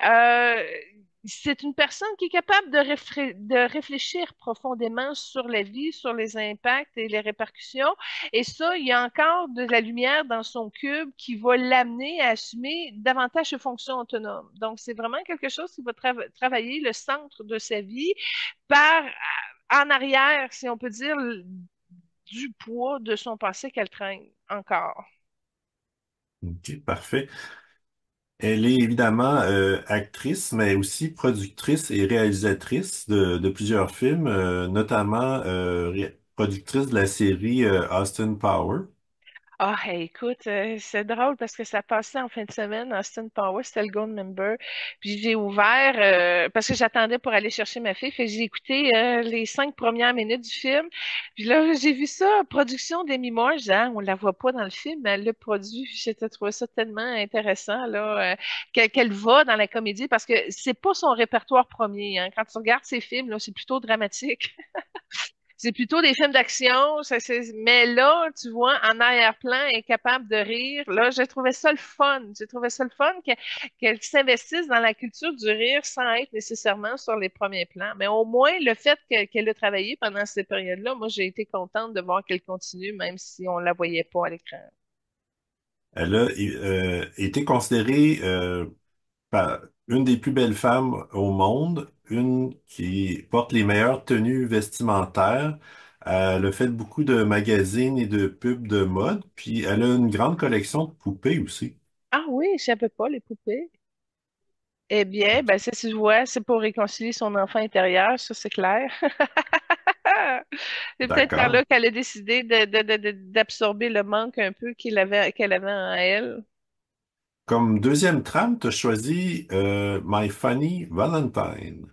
c'est une personne qui est capable de réfléchir profondément sur la vie, sur les impacts et les répercussions. Et ça, il y a encore de la lumière dans son cube qui va l'amener à assumer davantage ses fonctions autonomes. Donc, c'est vraiment quelque chose qui va travailler le centre de sa vie par en arrière, si on peut dire, du poids de son passé qu'elle traîne encore. Ok, parfait. Elle est évidemment actrice, mais aussi productrice et réalisatrice de plusieurs films, notamment productrice de la série Austin Power. Ah, hey, écoute, c'est drôle parce que ça passait en fin de semaine, Austin Powers, c'était le Gold Member. Puis j'ai ouvert, parce que j'attendais pour aller chercher ma fille, fait que j'ai écouté les 5 premières minutes du film. Puis là, j'ai vu ça, production d'Amy Moore, je disais, ah, on la voit pas dans le film, mais elle l'a produit. J'étais trouvé ça tellement intéressant, là, qu'elle va dans la comédie, parce que c'est pas son répertoire premier, hein. Quand tu regardes ses films, là, c'est plutôt dramatique. C'est plutôt des films d'action, mais là, tu vois, en arrière-plan, elle est capable de rire. Là, j'ai trouvé ça le fun. J'ai trouvé ça le fun qu'elle s'investisse dans la culture du rire sans être nécessairement sur les premiers plans. Mais au moins, le fait qu'elle a travaillé pendant ces périodes-là, moi, j'ai été contente de voir qu'elle continue, même si on la voyait pas à l'écran. Elle a été considérée une des plus belles femmes au monde, une qui porte les meilleures tenues vestimentaires. Elle a fait beaucoup de magazines et de pubs de mode, puis elle a une grande collection de poupées aussi. Ah oui, je savais pas les poupées. Eh bien, ben ça, tu vois, c'est pour réconcilier son enfant intérieur, ça c'est clair. C'est peut-être par D'accord. là qu'elle a décidé d'absorber le manque un peu qu'elle avait en elle. Comme deuxième trame, tu as choisi My Funny Valentine.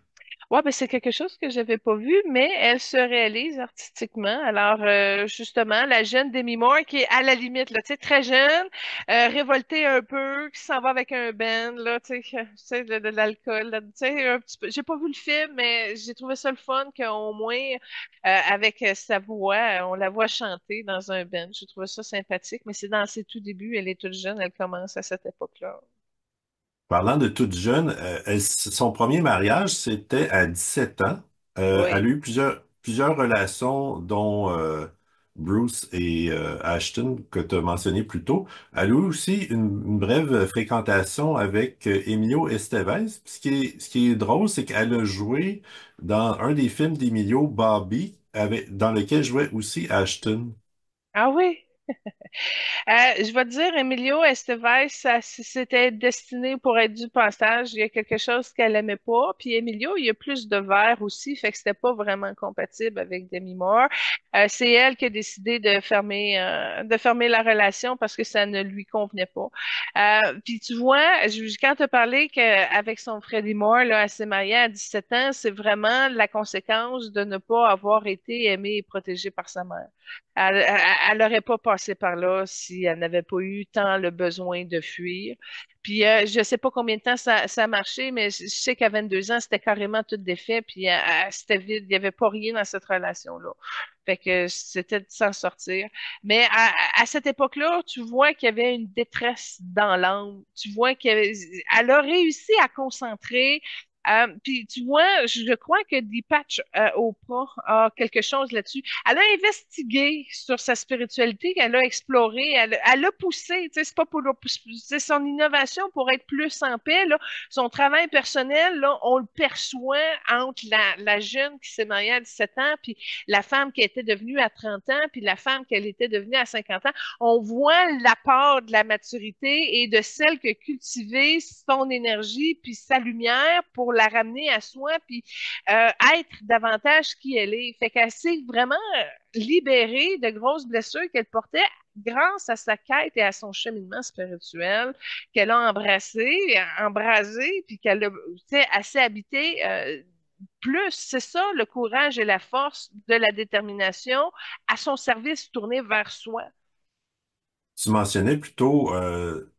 Ouais, ben c'est quelque chose que j'avais pas vu, mais elle se réalise artistiquement. Alors, justement, la jeune Demi Moore qui est à la limite, là, tu sais, très jeune, révoltée un peu, qui s'en va avec un band, là, tu sais, de l'alcool, là, tu sais, un petit peu. J'ai pas vu le film, mais j'ai trouvé ça le fun qu'au moins, avec sa voix, on la voit chanter dans un band. J'ai trouvé ça sympathique, mais c'est dans ses tout débuts, elle est toute jeune, elle commence à cette époque-là. Parlant de toute jeune, son premier mariage, c'était à 17 ans. Elle Oui. a eu plusieurs relations, dont Bruce et Ashton, que tu as mentionné plus tôt. Elle a eu aussi une brève fréquentation avec Emilio Estevez. Puis ce qui est drôle, c'est qu'elle a joué dans un des films d'Emilio, Barbie, dans lequel jouait aussi Ashton. Ah oui? Je vais te dire, Emilio Estevez, c'était destiné pour être du passage. Il y a quelque chose qu'elle aimait pas. Puis Emilio, il y a plus de verre aussi, fait que c'était pas vraiment compatible avec Demi Moore. C'est elle qui a décidé de fermer la relation parce que ça ne lui convenait pas. Puis tu vois, quand tu as parlé qu'avec son Freddie Moore, là, elle s'est mariée à 17 ans, c'est vraiment la conséquence de ne pas avoir été aimée et protégée par sa mère. Elle n'aurait pas passé par là si elle n'avait pas eu tant le besoin de fuir. Puis je sais pas combien de temps ça a marché, mais je sais qu'à 22 ans, c'était carrément tout défait, puis c'était vide. Il n'y avait pas rien dans cette relation-là. Fait que c'était de s'en sortir. Mais à cette époque-là, tu vois qu'il y avait une détresse dans l'âme. Tu vois elle a réussi à concentrer. Puis tu vois, je crois que Deepak Oprah a quelque chose là-dessus. Elle a investigué sur sa spiritualité, elle a exploré, elle a poussé, tu sais, c'est pas pour c'est son innovation pour être plus en paix, là. Son travail personnel, là, on le perçoit entre la jeune qui s'est mariée à 17 ans, puis la femme qui était devenue à 30 ans, puis la femme qu'elle était devenue à 50 ans. On voit l'apport de la maturité et de celle que cultiver son énergie, puis sa lumière pour la ramener à soi, puis être davantage qui elle est. Fait qu'elle s'est vraiment libérée de grosses blessures qu'elle portait grâce à sa quête et à son cheminement spirituel qu'elle a embrasé, puis qu'elle a, tu sais, assez habité plus. C'est ça, le courage et la force de la détermination à son service tourné vers soi. Tu mentionnais plutôt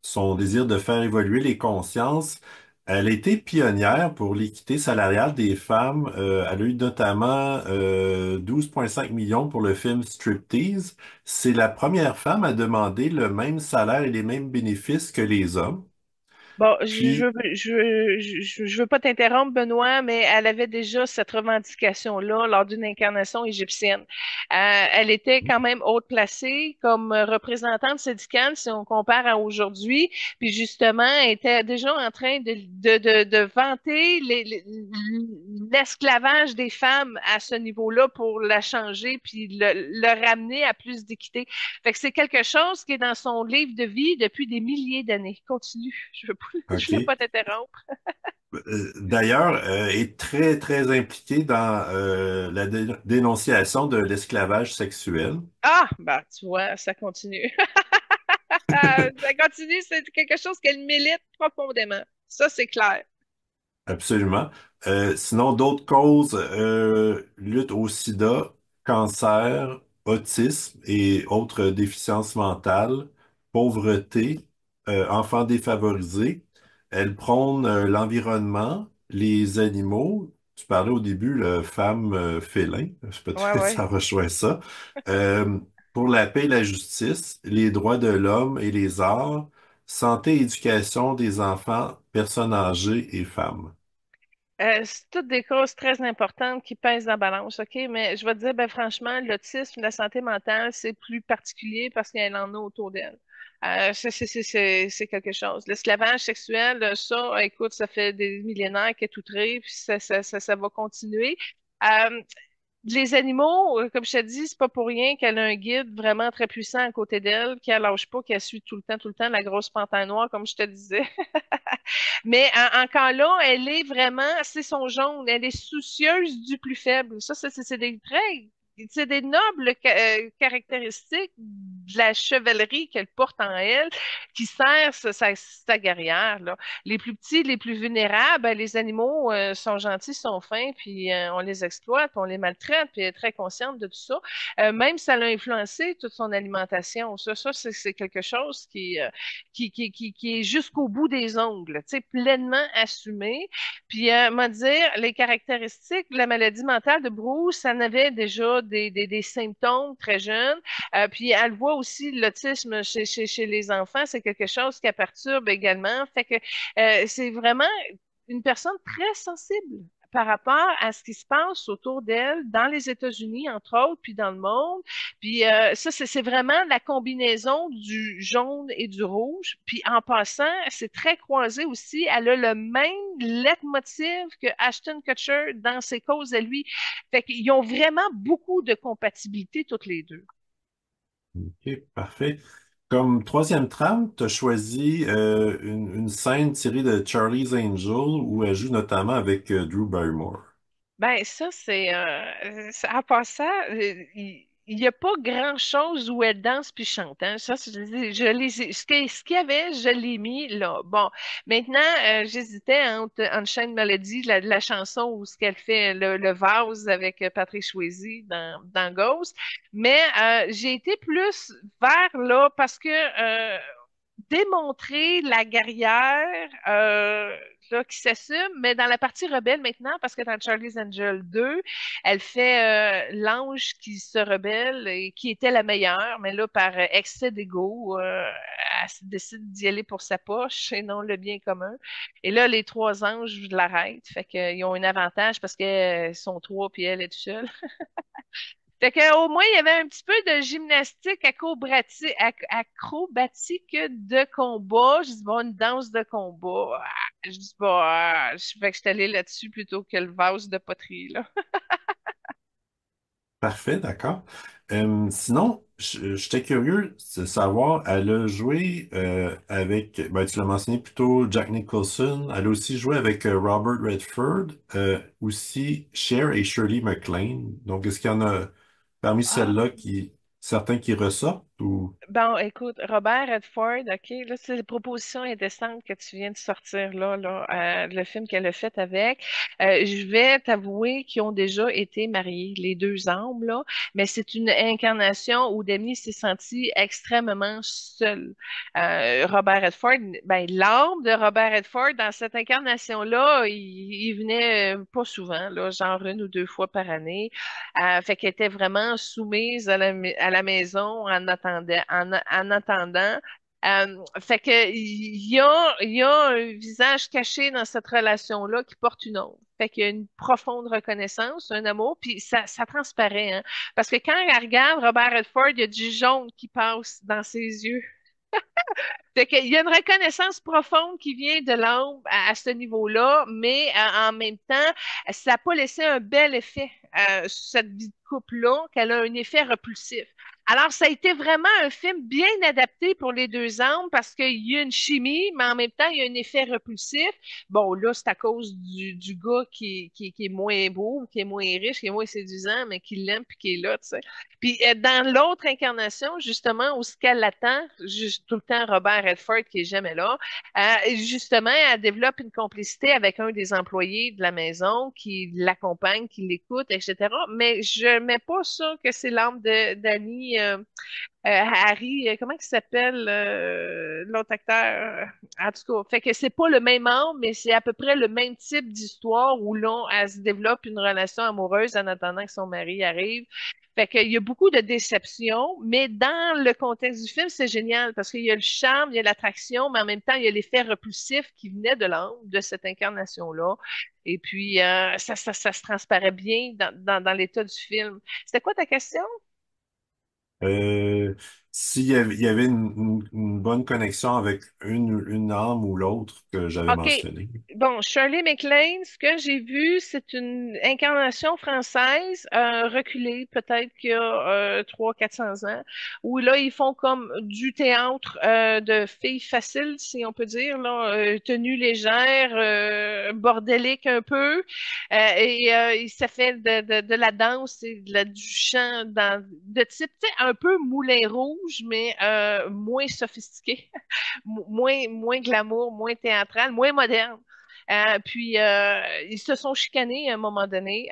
son désir de faire évoluer les consciences. Elle a été pionnière pour l'équité salariale des femmes. Elle a eu notamment 12,5 millions pour le film Striptease. C'est la première femme à demander le même salaire et les mêmes bénéfices que les hommes. Bon, Puis, je veux pas t'interrompre, Benoît, mais elle avait déjà cette revendication-là lors d'une incarnation égyptienne. Elle était quand même haute placée comme représentante syndicale, si on compare à aujourd'hui, puis justement, elle était déjà en train de vanter l'esclavage des femmes à ce niveau-là pour la changer, puis le ramener à plus d'équité. Fait que c'est quelque chose qui est dans son livre de vie depuis des milliers d'années. Continue. Je voulais OK. pas t'interrompre. D'ailleurs, est très, très impliquée dans la dénonciation de l'esclavage sexuel. Ah, bah, tu vois, ça continue. Ça continue, c'est quelque chose qu'elle milite profondément. Ça, c'est clair. Absolument. Sinon, d'autres causes, lutte au sida, cancer, autisme et autres déficiences mentales, pauvreté, enfants défavorisés. Elle prône l'environnement, les animaux. Tu parlais au début, le femme félin, Ouais, peut-être ouais. ça rejoint ça. Euh, pour la paix et la justice, les droits de l'homme et les arts, santé et éducation des enfants, personnes âgées et femmes. C'est toutes des causes très importantes qui pèsent dans la balance, OK? Mais je vais te dire, ben franchement, l'autisme, la santé mentale, c'est plus particulier parce qu'elle en a autour d'elle. C'est quelque chose. L'esclavage sexuel, ça, écoute, ça fait des millénaires qu'elle est outrée, puis ça va continuer. Euh, les animaux, comme je te dis, c'est pas pour rien qu'elle a un guide vraiment très puissant à côté d'elle, qui ne lâche pas, qui suit tout le temps la grosse panthère noire, comme je te disais. Mais encore là, elle est vraiment, c'est son jaune, elle est soucieuse du plus faible. Ça, c'est des traits, c'est des nobles caractéristiques de la chevalerie qu'elle porte en elle, qui sert sa guerrière, là. Les plus petits, les plus vulnérables, ben, les animaux sont gentils, sont fins, puis on les exploite, on les maltraite, puis elle est très consciente de tout ça. Même ça l'a influencé toute son alimentation. Ça c'est quelque chose qui est jusqu'au bout des ongles, tu sais, pleinement assumé. Puis, m'a dire, les caractéristiques de la maladie mentale de Bruce, ça en avait déjà des symptômes très jeunes. Puis, elle voit aussi l'autisme chez les enfants, c'est quelque chose qui la perturbe également. Fait que c'est vraiment une personne très sensible par rapport à ce qui se passe autour d'elle dans les États-Unis, entre autres, puis dans le monde. Puis ça, c'est vraiment la combinaison du jaune et du rouge. Puis en passant, c'est très croisé aussi. Elle a le même leitmotiv que Ashton Kutcher dans ses causes à lui. Fait qu'ils ont vraiment beaucoup de compatibilité toutes les deux. OK, parfait. Comme troisième trame, tu as choisi une scène tirée de Charlie's Angel où elle joue notamment avec Drew Barrymore. Ben, ça, en passant, il n'y a pas grand-chose où elle danse puis chante. Hein. Ça, ce qu'il y avait, je l'ai mis là. Bon, maintenant, j'hésitais entre Shine Melody, la chanson où ce qu'elle fait le vase avec Patrick Swayze dans Ghost. Mais j'ai été plus vers là parce que démontrer la guerrière là, qui s'assume, mais dans la partie rebelle maintenant, parce que dans Charlie's Angel 2, elle fait l'ange qui se rebelle et qui était la meilleure, mais là, par excès d'ego, décide d'y aller pour sa poche et non le bien commun. Et là, les trois anges l'arrêtent, fait qu'ils ont un avantage parce qu'ils sont trois puis elle est toute seule. Fait que, au moins, il y avait un petit peu de gymnastique acrobatique de combat. Je dis, bon, une danse de combat. Je dis, bon, fait que je suis allée là-dessus plutôt que le vase de poterie, là. Parfait, d'accord. Sinon, j'étais curieux de savoir, elle a joué avec, ben, tu l'as mentionné plutôt, Jack Nicholson. Elle a aussi joué avec Robert Redford, aussi Cher et Shirley MacLaine. Donc, est-ce qu'il y en a parmi Ah, celles-là certains qui ressortent ou... bon, écoute, Robert Redford, OK, là, c'est la proposition indécente que tu viens de sortir le film qu'elle a fait avec. Je vais t'avouer qu'ils ont déjà été mariés, les deux âmes, là, mais c'est une incarnation où Demi s'est senti extrêmement seul. Robert Redford, ben, l'âme de Robert Redford, dans cette incarnation-là, il venait pas souvent, là, genre une ou deux fois par année. Fait qu'elle était vraiment soumise à la maison en attendant. Fait que il y a un visage caché dans cette relation-là qui porte une ombre. Fait qu'il y a une profonde reconnaissance, un amour, puis ça transparaît, hein. Parce que quand elle regarde Robert Redford, il y a du jaune qui passe dans ses yeux. Fait qu'il y a une reconnaissance profonde qui vient de l'âme à ce niveau-là, mais en même temps, ça n'a pas laissé un bel effet sur cette vie de couple-là, qu'elle a un effet repulsif. Alors, ça a été vraiment un film bien adapté pour les deux âmes parce qu'il y a une chimie, mais en même temps, il y a un effet repulsif. Bon, là, c'est à cause du gars qui est moins beau, qui est moins riche, qui est moins séduisant, mais qui l'aime puis qui est là, tu sais. Puis dans l'autre incarnation, justement, où ce qu'elle attend, juste tout le temps Robert Redford qui est jamais là, justement, elle développe une complicité avec un des employés de la maison qui l'accompagne, qui l'écoute, etc. Mais je mets pas ça que c'est l'âme de d'Annie Harry, comment il s'appelle l'autre acteur? En tout cas, fait que c'est pas le même âme, mais c'est à peu près le même type d'histoire où là, elle se développe une relation amoureuse en attendant que son mari arrive. Fait qu'il y a beaucoup de déceptions, mais dans le contexte du film, c'est génial parce qu'il y a le charme, il y a l'attraction, mais en même temps, il y a l'effet repulsif qui venait de l'âme, de cette incarnation-là. Et puis, ça se transparaît bien dans l'état du film. C'était quoi ta question? Euh, il y avait une bonne connexion avec une âme ou l'autre que j'avais OK. mentionné. Bon, Shirley MacLaine, ce que j'ai vu, c'est une incarnation française, reculée, peut-être qu'il y a 300-400 ans, où là, ils font comme du théâtre de filles faciles, si on peut dire, là, tenues légères, bordéliques un peu, ça fait de la danse et du chant de type, tu sais, un peu Moulin Rouge, mais moins sophistiqué, moins glamour, moins théâtral, moins moderne. Ils se sont chicanés à un moment donné.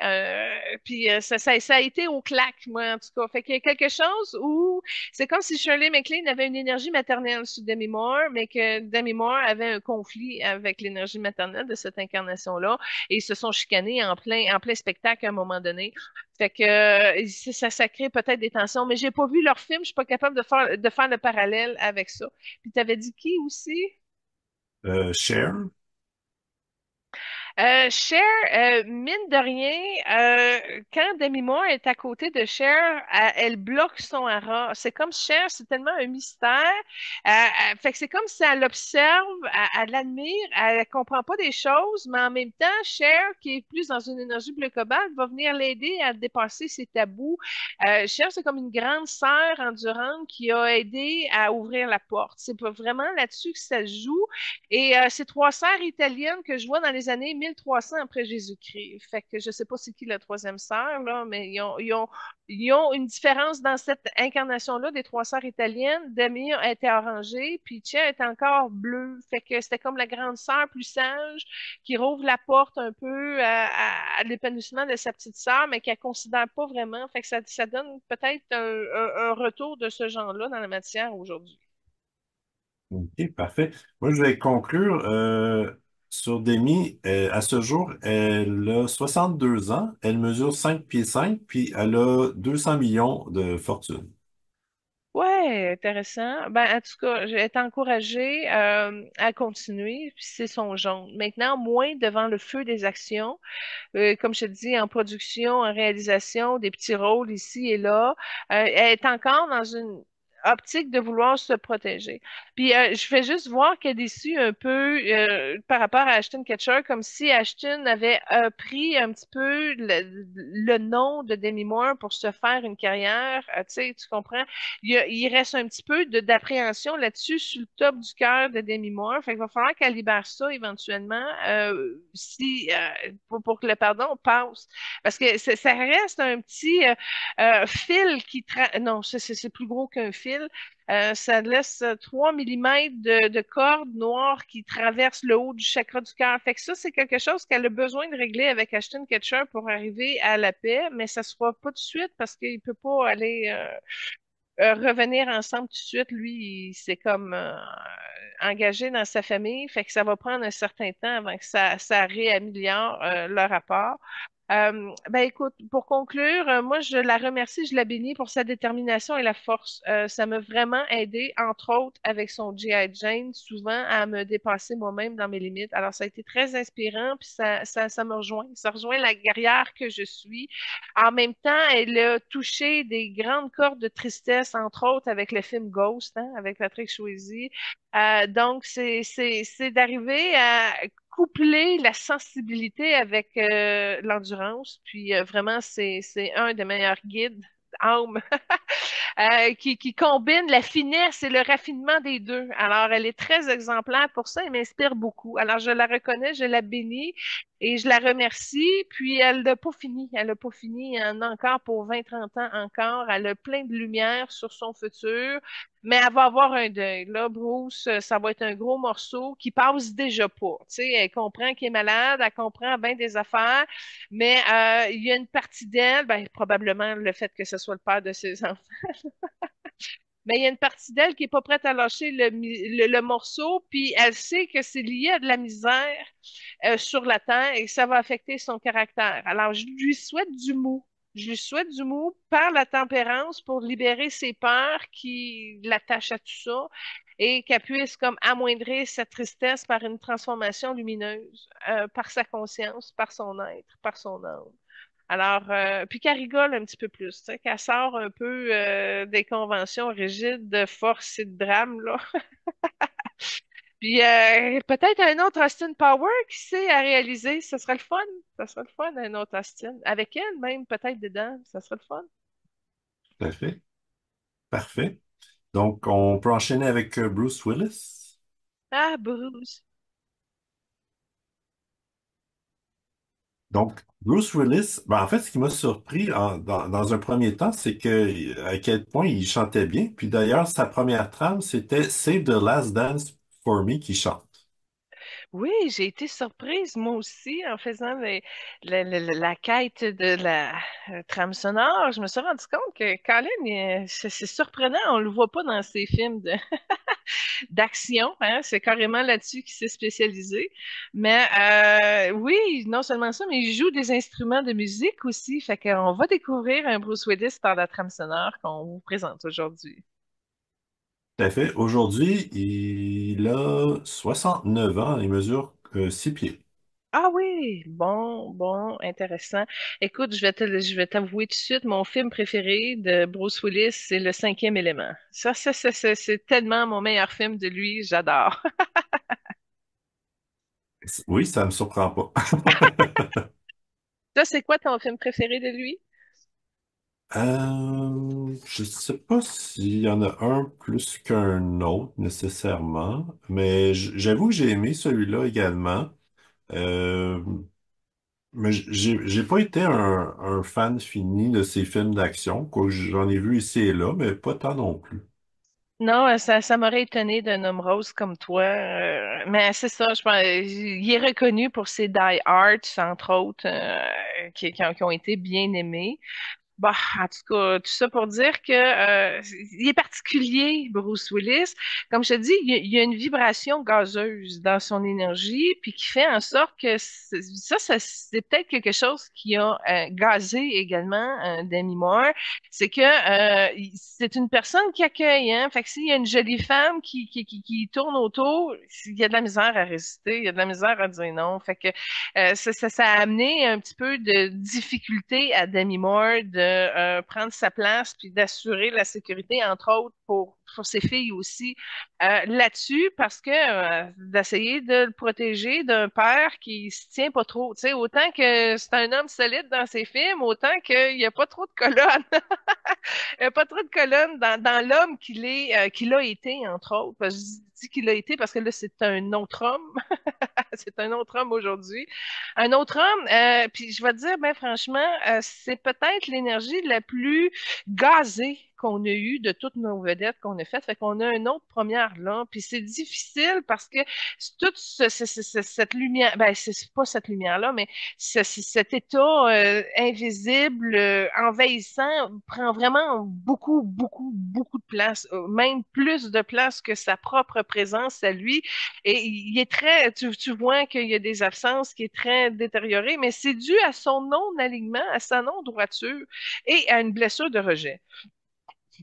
Ça a été au clac, moi, en tout cas. Fait qu'il y a quelque chose où c'est comme si Shirley MacLaine avait une énergie maternelle sur Demi Moore, mais que Demi Moore avait un conflit avec l'énergie maternelle de cette incarnation-là. Et ils se sont chicanés en plein spectacle à un moment donné. Fait que ça crée peut-être des tensions, mais j'ai pas vu leur film, je suis pas capable de faire le parallèle avec ça. Puis t'avais dit qui aussi? Cher? Cher, mine de rien, quand Demi Moore est à côté de Cher, elle bloque son aura. C'est comme Cher, c'est tellement un mystère. Fait que c'est comme si elle l'observe, elle l'admire, elle comprend pas des choses, mais en même temps, Cher, qui est plus dans une énergie bleu cobalt, va venir l'aider à dépasser ses tabous. Cher, c'est comme une grande sœur endurante qui a aidé à ouvrir la porte. C'est pas vraiment là-dessus que ça se joue. Et c'est trois sœurs italiennes que je vois dans les années 1300 après Jésus-Christ. Fait que je sais pas c'est qui la troisième sœur, là, mais ils ont une différence dans cette incarnation-là des trois sœurs italiennes. Demi était orangée, puis Tia est encore bleue. Fait que c'était comme la grande sœur plus sage qui rouvre la porte un peu à l'épanouissement de sa petite sœur, mais qu'elle considère pas vraiment. Fait que ça donne peut-être un retour de ce genre-là dans la matière aujourd'hui. OK, parfait. Moi, je vais conclure sur Demi. À ce jour, elle a 62 ans, elle mesure 5 pieds 5, puis elle a 200 millions de fortune. Ouais, intéressant. Ben, en tout cas, j'ai été encouragée à continuer, puis c'est son genre. Maintenant, moins devant le feu des actions, comme je te dis, en production, en réalisation, des petits rôles ici et là. Elle est encore dans une optique de vouloir se protéger. Puis je fais juste voir qu'elle est déçue un peu par rapport à Ashton Kutcher, comme si Ashton avait pris un petit peu le nom de Demi Moore pour se faire une carrière. Tu sais, tu comprends? Il reste un petit peu d'appréhension là-dessus sur le top du cœur de Demi Moore. Fait qu'il va falloir qu'elle libère ça éventuellement si pour que le pardon passe. Parce que ça reste un petit fil non, c'est plus gros qu'un fil. Ça laisse 3 millimètres de corde noire qui traverse le haut du chakra du cœur. Fait que ça, c'est quelque chose qu'elle a besoin de régler avec Ashton Kutcher pour arriver à la paix, mais ça se fera pas tout de suite parce qu'il peut pas aller revenir ensemble tout de suite. Lui, il s'est comme engagé dans sa famille, fait que ça va prendre un certain temps avant que ça réaméliore leur rapport. Ben écoute, pour conclure, moi je la remercie, je la bénis pour sa détermination et la force. Ça m'a vraiment aidé, entre autres avec son G.I. Jane, souvent à me dépasser moi-même dans mes limites. Alors ça a été très inspirant, puis ça me rejoint. Ça rejoint la guerrière que je suis. En même temps, elle a touché des grandes cordes de tristesse, entre autres avec le film Ghost, hein, avec Patrick Swayze. Donc c'est d'arriver à coupler la sensibilité avec l'endurance. Puis vraiment, c'est un des meilleurs guides âme qui combine la finesse et le raffinement des deux. Alors, elle est très exemplaire pour ça. Elle m'inspire beaucoup. Alors, je la reconnais, je la bénis et je la remercie. Puis, elle n'a pas fini. Elle n'a pas fini. Elle en a encore pour 20-30 ans encore. Elle a plein de lumière sur son futur. Mais elle va avoir un deuil. Là, Bruce, ça va être un gros morceau qui passe déjà pas. Tu sais, elle comprend qu'il est malade, elle comprend bien des affaires, mais il y a une partie d'elle, ben, probablement le fait que ce soit le père de ses enfants, mais il y a une partie d'elle qui est pas prête à lâcher le morceau, puis elle sait que c'est lié à de la misère sur la terre et que ça va affecter son caractère. Alors, je lui souhaite du mou. Je lui souhaite du mou par la tempérance pour libérer ses peurs qui l'attachent à tout ça et qu'elle puisse comme amoindrir sa tristesse par une transformation lumineuse, par sa conscience, par son être, par son âme. Alors, puis qu'elle rigole un petit peu plus, tu sais, qu'elle sort un peu des conventions rigides de force et de drame, là. Puis peut-être un autre Austin Power qui sait à réaliser, ce serait le fun. Ça serait le fun, un autre Austin. Avec elle même, peut-être dedans, ça serait le fun. Tout à fait. Parfait. Donc, on peut enchaîner avec Bruce Willis. Ah, Bruce. Donc, Bruce Willis, ben, en fait, ce qui m'a surpris dans un premier temps, c'est que à quel point il chantait bien. Puis d'ailleurs, sa première trame, c'était Save the Last Dance for Me qui chante. Oui, j'ai été surprise, moi aussi, en faisant la quête de la trame sonore. Je me suis rendu compte que Colin, c'est surprenant, on le voit pas dans ses films d'action, hein, c'est carrément là-dessus qu'il s'est spécialisé. Mais oui, non seulement ça, mais il joue des instruments de musique aussi. Fait qu'on va découvrir un Bruce Willis par la trame sonore qu'on vous présente aujourd'hui. Tout à fait. Aujourd'hui, il a 69 ans, il mesure 6 pieds. Ah oui, bon, bon, intéressant. Écoute, je vais t'avouer tout de suite, mon film préféré de Bruce Willis, c'est Le Cinquième Élément. C'est tellement mon meilleur film de lui, j'adore. Oui, ça me surprend pas. Ça, c'est quoi ton film préféré de lui? Je sais pas s'il y en a un plus qu'un autre nécessairement, mais j'avoue que j'ai aimé celui-là également. Euh, mais j'ai pas été un fan fini de ces films d'action, quoique j'en ai vu ici et là, mais pas tant non plus. Non, ça m'aurait étonné d'un homme rose comme toi. Mais c'est ça, je pense. Il est reconnu pour ses Die Hard, entre autres, qui ont été bien aimés. Bah, en tout cas, tout ça pour dire que il est particulier, Bruce Willis. Comme je te dis, il y a une vibration gazeuse dans son énergie, puis qui fait en sorte que c'est peut-être quelque chose qui a gazé également Demi Moore. C'est que c'est une personne qui accueille, hein. Fait que s'il y a une jolie femme qui tourne autour, il y a de la misère à résister, il y a de la misère à dire non. Fait que ça a amené un petit peu de difficulté à Demi Moore de prendre sa place puis d'assurer la sécurité, entre autres, pour ses filles aussi là-dessus, parce que d'essayer de le protéger d'un père qui se tient pas trop. Tu sais, autant que c'est un homme solide dans ses films, autant qu'il n'y a pas trop de colonnes. Il n'y a pas trop de colonnes dans l'homme qu'il a été, entre autres. Parce que je dis qu'il a été parce que là, c'est un autre homme. C'est un autre homme aujourd'hui. Un autre homme, puis je vais te dire, ben franchement, c'est peut-être l'énergie la plus gazée qu'on a eue de toutes nos vedettes qu'on a faites. Fait qu'on a une autre première là. Puis c'est difficile parce que toute cette lumière, ben c'est pas cette lumière-là, mais cet état invisible, envahissant, prend vraiment beaucoup, beaucoup, beaucoup de place, même plus de place que sa propre présence à lui. Et il est très, tu vois qu'il y a des absences qui est très détériorée, mais c'est dû à son non-alignement, à sa non-droiture et à une blessure de rejet.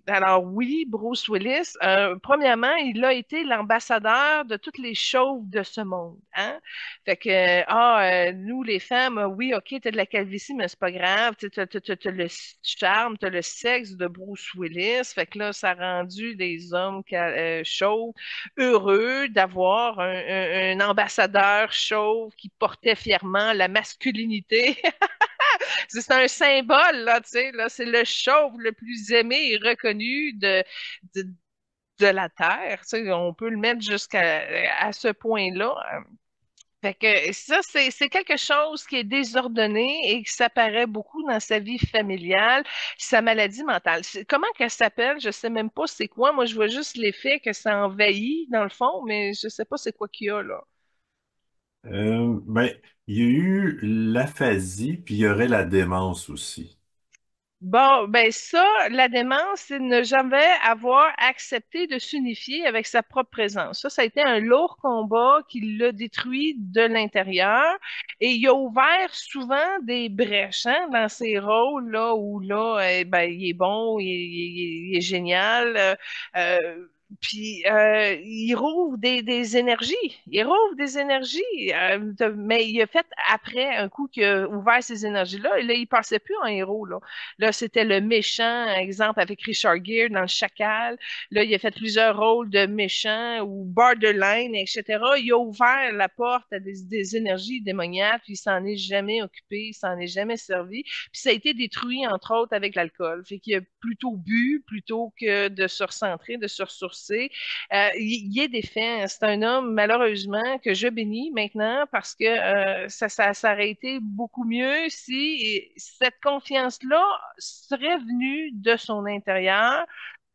Alors oui, Bruce Willis, premièrement, il a été l'ambassadeur de toutes les chauves de ce monde. Hein? Fait que, nous les femmes, oui, ok, t'as de la calvitie, mais c'est pas grave. T'as le charme, t'as le sexe de Bruce Willis. Fait que là, ça a rendu des hommes chauves heureux d'avoir un ambassadeur chauve qui portait fièrement la masculinité. C'est un symbole, là, tu sais, là, c'est le chauve le plus aimé et reconnu de, de la Terre. Tu sais, on peut le mettre à ce point-là. Fait que ça, c'est quelque chose qui est désordonné et qui s'apparaît beaucoup dans sa vie familiale, sa maladie mentale. Comment qu'elle s'appelle? Je sais même pas c'est quoi. Moi, je vois juste l'effet que ça envahit dans le fond, mais je sais pas c'est quoi qu'il y a là. Ben, il y a eu l'aphasie, puis il y aurait la démence aussi. Bon, ben ça, la démence, c'est ne jamais avoir accepté de s'unifier avec sa propre présence. Ça a été un lourd combat qui l'a détruit de l'intérieur et il a ouvert souvent des brèches hein, dans ces rôles-là où là, ben, il est bon, il est génial. Puis il rouvre des énergies. Il rouvre des énergies. Mais il a fait après un coup qu'il a ouvert ces énergies-là. Et là, il passait plus en héros. Là, c'était le méchant, exemple, avec Richard Gere dans Le Chacal. Là, il a fait plusieurs rôles de méchant ou borderline, etc. Il a ouvert la porte à des énergies démoniaques. Puis il s'en est jamais occupé. Il s'en est jamais servi. Puis ça a été détruit, entre autres, avec l'alcool. Fait qu'il a plutôt bu plutôt que de se recentrer, de se ressourcer. Il est défait. C'est un homme, malheureusement, que je bénis maintenant parce que ça aurait été beaucoup mieux si cette confiance-là serait venue de son intérieur.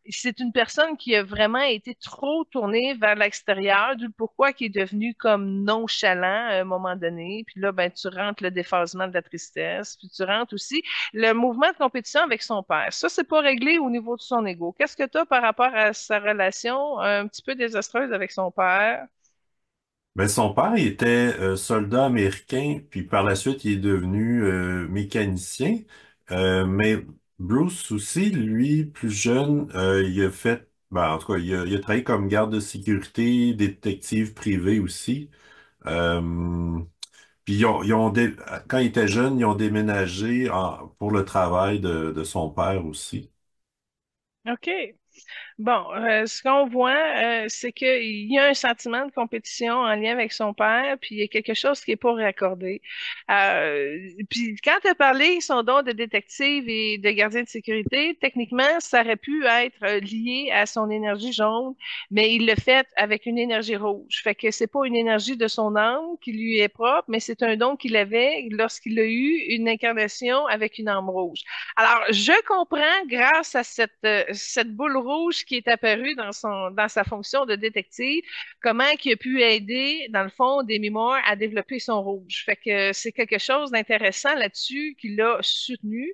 C'est une personne qui a vraiment été trop tournée vers l'extérieur, du pourquoi qui est devenu comme nonchalant à un moment donné. Puis là, ben, tu rentres le déphasement de la tristesse, puis tu rentres aussi le mouvement de compétition avec son père. Ça, c'est pas réglé au niveau de son ego. Qu'est-ce que tu as par rapport à sa relation un petit peu désastreuse avec son père? Ben, son père, il était soldat américain, puis par la suite, il est devenu mécanicien. Mais Bruce aussi, lui, plus jeune, il a fait, ben, en tout cas, il a travaillé comme garde de sécurité, détective privé aussi. Euh, Puis quand il était jeune, ils ont déménagé pour le travail de son père aussi. OK. Bon, ce qu'on voit, c'est qu'il y a un sentiment de compétition en lien avec son père, puis il y a quelque chose qui est pas raccordé. Puis quand tu as parlé son don de détective et de gardien de sécurité, techniquement, ça aurait pu être lié à son énergie jaune, mais il le fait avec une énergie rouge. Fait que c'est pas une énergie de son âme qui lui est propre, mais c'est un don qu'il avait lorsqu'il a eu une incarnation avec une âme rouge. Alors, je comprends, grâce à cette boule rouge qui est apparue dans sa fonction de détective, comment il a pu aider, dans le fond, des mémoires à développer son rouge. Fait que c'est quelque chose d'intéressant là-dessus qu'il a soutenu.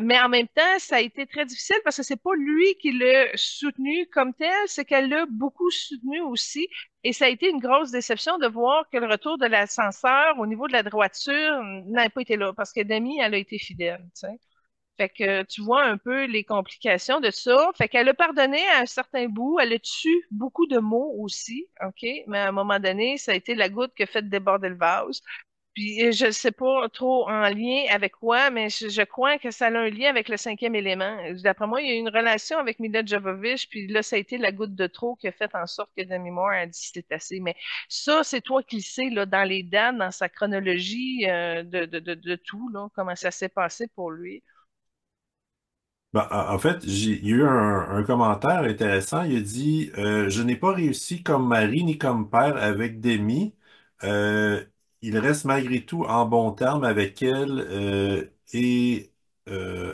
Mais en même temps, ça a été très difficile parce que c'est pas lui qui l'a soutenu comme tel, c'est qu'elle l'a beaucoup soutenu aussi. Et ça a été une grosse déception de voir que le retour de l'ascenseur au niveau de la droiture n'a pas été là parce que Demi, elle a été fidèle, tu sais. Fait que tu vois un peu les complications de ça. Fait qu'elle a pardonné à un certain bout. Elle a tué beaucoup de mots aussi, OK? Mais à un moment donné, ça a été la goutte qui a fait déborder le vase. Puis je ne sais pas trop en lien avec quoi, mais je crois que ça a un lien avec le cinquième élément. D'après moi, il y a eu une relation avec Mila Jovovich, puis là, ça a été la goutte de trop qui a fait en sorte que Demi Moore a dit c'est assez. Mais ça, c'est toi qui le sais, là, dans les dates, dans sa chronologie de tout, là, comment ça s'est passé pour lui. Ben, en fait, il y a eu un commentaire intéressant. Il a dit je n'ai pas réussi comme mari ni comme père avec Demi. Euh, il reste malgré tout en bon terme avec elle et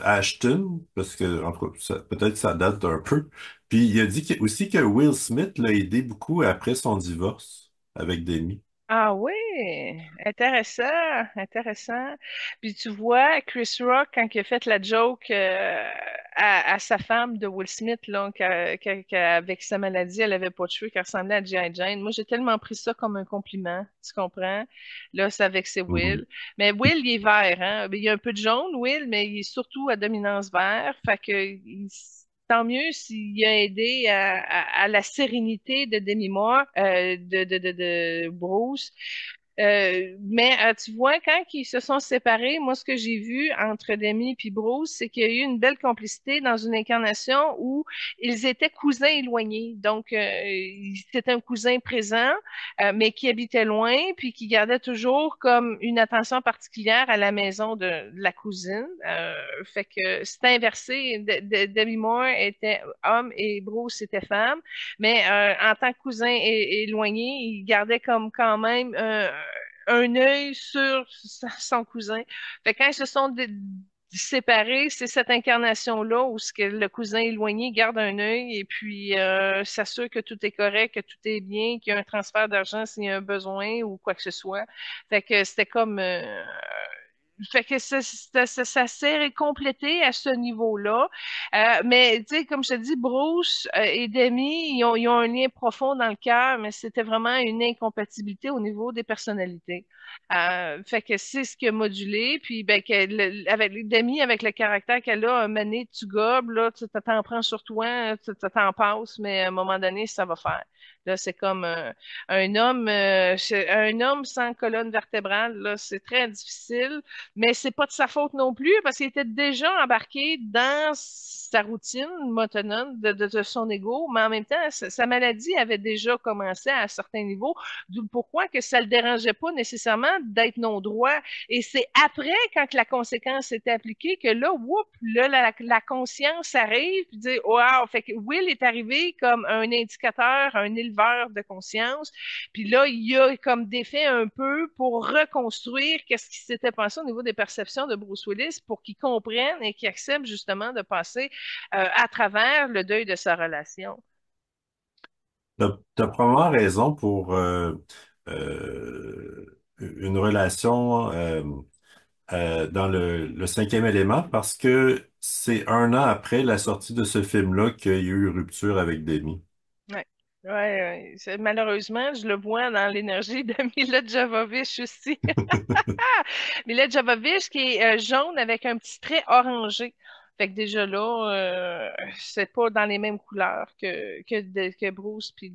Ashton, parce que en tout cas, peut-être que ça date un peu. Puis il a dit aussi que Will Smith l'a aidé beaucoup après son divorce avec Demi. Ah oui, intéressant, intéressant. Puis tu vois, Chris Rock, quand il a fait la joke à sa femme de Will Smith, là, qu'avec sa maladie, elle avait pas de cheveux, qu'elle ressemblait à G.I. Jane. Moi, j'ai tellement pris ça comme un compliment, tu comprends? Là, c'est avec c'est Mhm. Will. Mais Will, il est vert, hein? Il y a un peu de jaune, Will, mais il est surtout à dominance vert. Fait que tant mieux s'il a aidé à la sérénité de Demi Moore, de Bruce. Mais tu vois, quand ils se sont séparés, moi, ce que j'ai vu entre Demi et Bruce, c'est qu'il y a eu une belle complicité dans une incarnation où ils étaient cousins éloignés. Donc, c'était un cousin présent, mais qui habitait loin, puis qui gardait toujours comme une attention particulière à la maison de la cousine. Fait que c'était inversé. Demi Moore était homme et Bruce était femme, mais en tant que cousin éloigné, il gardait comme quand même un œil sur son cousin. Fait que quand ils se sont séparés, c'est cette incarnation-là où ce que le cousin éloigné garde un œil et puis s'assure que tout est correct, que tout est bien, qu'il y a un transfert d'argent s'il y a un besoin ou quoi que ce soit. Fait que c'était comme fait que ça s'est complété à ce niveau-là. Mais tu sais, comme je te dis, Bruce et Demi, ils ont un lien profond dans le cœur, mais c'était vraiment une incompatibilité au niveau des personnalités. Fait que c'est ce qui a modulé. Puis ben, avec Demi, avec le caractère qu'elle a, un mané, tu gobes, là, tu t'en prends sur toi, tu t'en passes, mais à un moment donné, ça va faire. Là, c'est comme un homme sans colonne vertébrale, là, c'est très difficile, mais c'est pas de sa faute non plus parce qu'il était déjà embarqué dans sa routine monotone de son ego, mais en même temps, sa maladie avait déjà commencé à un certain niveau, d'où pourquoi que ça le dérangeait pas nécessairement d'être non droit. Et c'est après, quand que la conséquence s'est appliquée, que là, whoop, là, la conscience arrive, puis dit, wow, fait que Will est arrivé comme un indicateur, un éleveur de conscience, puis là, il y a comme défait un peu pour reconstruire qu'est-ce qui s'était passé au niveau des perceptions de Bruce Willis pour qu'il comprenne et qu'il accepte justement de passer à travers le deuil de sa relation. T'as probablement raison pour une relation dans le cinquième élément parce que c'est un an après la sortie de ce film-là qu'il y a eu rupture avec Demi. Ouais. Ouais, ouais. Malheureusement, je le vois dans l'énergie de Mila Jovovich aussi. Mila Jovovich qui est jaune avec un petit trait orangé. Fait que déjà là, c'est pas dans les mêmes couleurs que Bruce puis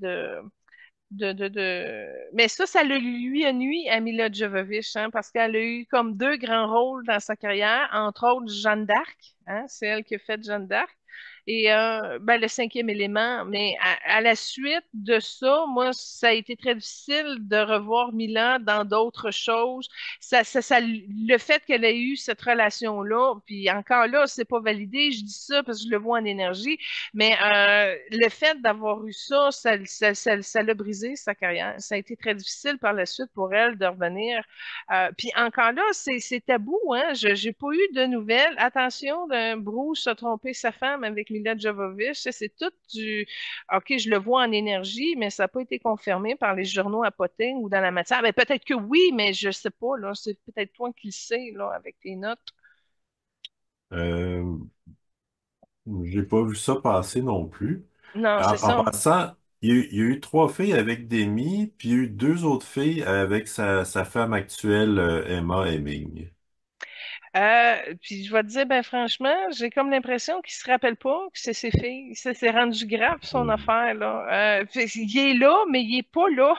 Mais ça lui a nuit à Mila Jovovich, hein, parce qu'elle a eu comme deux grands rôles dans sa carrière, entre autres Jeanne d'Arc, hein, c'est elle qui a fait Jeanne d'Arc, et ben, le cinquième élément. Mais à la suite de ça, moi, ça a été très difficile de revoir Mila dans d'autres choses. Le fait qu'elle ait eu cette relation-là, puis encore là, c'est pas validé, je dis ça parce que je le vois en énergie, mais le fait d'avoir eu ça, ça l'a brisé sa carrière. Ça a été très difficile par la suite pour elle de revenir. Puis encore là, c'est tabou, hein. J'ai pas eu de nouvelles. Attention, d'un Bruce a trompé sa femme avec Mila Jovovich. Ça, c'est tout du. OK, je le vois en énergie, mais ça n'a pas été confirmé par les journaux à potting ou dans la matière. Ben, peut-être que oui, mais je sais pas, là. C'est peut-être toi qui le sais, là, avec tes notes. Euh, j'ai pas vu ça passer non plus. Non, c'est En ça. passant, il y a eu trois filles avec Demi, puis il y a eu deux autres filles avec sa femme actuelle, Emma Heming. Puis je vais te dire, ben franchement, j'ai comme l'impression qu'il se rappelle pas que c'est ses filles. C'est rendu grave son Hmm. affaire là. Il est là, mais il est pas là.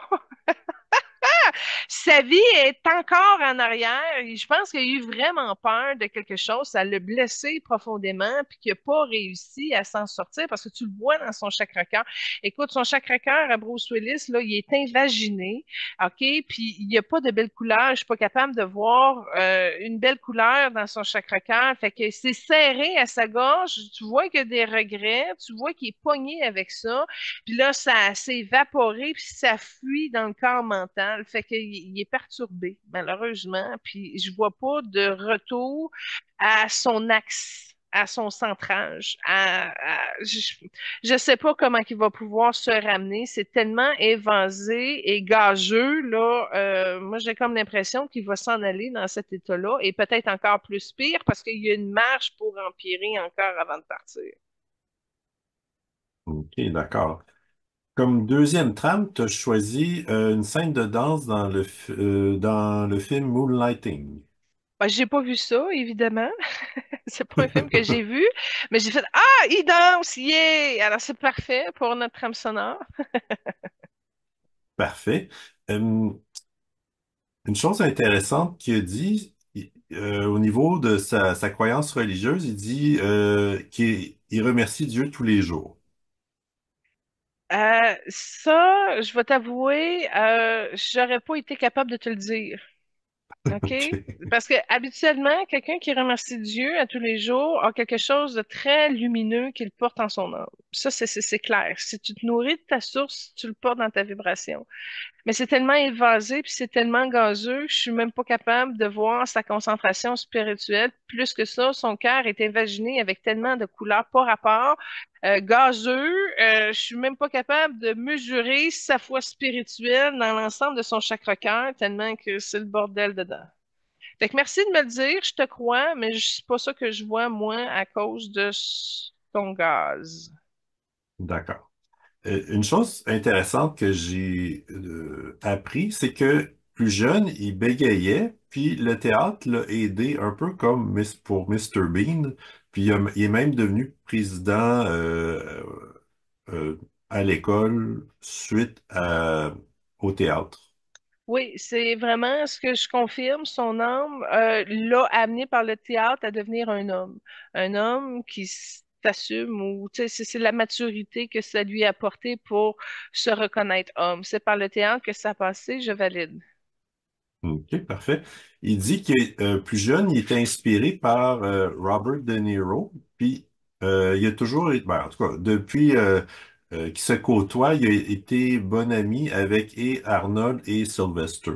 Sa vie est encore en arrière et je pense qu'il a eu vraiment peur de quelque chose. Ça l'a blessé profondément puis qu'il n'a pas réussi à s'en sortir parce que tu le vois dans son chakra-cœur. Écoute, son chakra-cœur à Bruce Willis, là, il est invaginé, OK? Puis il n'y a pas de belle couleur. Je suis pas capable de voir une belle couleur dans son chakra-cœur. Fait que c'est serré à sa gorge. Tu vois qu'il y a des regrets. Tu vois qu'il est pogné avec ça. Puis là, ça s'est évaporé, puis ça fuit dans le corps mental. Fait qu'il il est perturbé, malheureusement. Puis je vois pas de retour à son axe, à son centrage. Je sais pas comment il va pouvoir se ramener. C'est tellement évasé et gageux, là. Moi, j'ai comme l'impression qu'il va s'en aller dans cet état-là et peut-être encore plus pire parce qu'il y a une marge pour empirer encore avant de partir. OK, d'accord. Comme deuxième trame, tu as choisi une scène de danse dans le film Moonlighting. Ben, j'ai pas vu ça, évidemment. C'est pas un film que j'ai vu, mais j'ai fait Ah, il danse, yeah! Alors c'est parfait pour notre trame sonore. Parfait. Euh, une chose intéressante qu'il a dit au niveau de sa croyance religieuse, il dit qu'il remercie Dieu tous les jours. Ça, je vais t'avouer, j'aurais pas été capable de te le dire. OK? OK. Parce que habituellement, quelqu'un qui remercie Dieu à tous les jours a quelque chose de très lumineux qu'il porte en son âme. Ça, c'est clair. Si tu te nourris de ta source, tu le portes dans ta vibration. Mais c'est tellement évasé, puis c'est tellement gazeux que je suis même pas capable de voir sa concentration spirituelle. Plus que ça, son cœur est invaginé avec tellement de couleurs par rapport, gazeux. Je suis même pas capable de mesurer sa foi spirituelle dans l'ensemble de son chakra-cœur, tellement que c'est le bordel dedans. Fait que merci de me le dire, je te crois, mais c'est pas ça que je vois, moi, à cause de ton gaz. D'accord. Une chose intéressante que j'ai appris, c'est que plus jeune, il bégayait, puis le théâtre l'a aidé un peu comme pour Mr. Bean, puis il est même devenu président euh, à l'école suite au théâtre. Oui, c'est vraiment ce que je confirme. Son âme l'a amené par le théâtre à devenir un homme. Un homme qui s'assume ou, tu sais, c'est la maturité que ça lui a apporté pour se reconnaître homme. C'est par le théâtre que ça a passé, je valide. OK, parfait. Il dit qu'il est plus jeune, il était inspiré par Robert De Niro, puis il a toujours, ben, en tout cas, depuis qu'ils se côtoient, il a été bon ami avec et Arnold et Sylvester.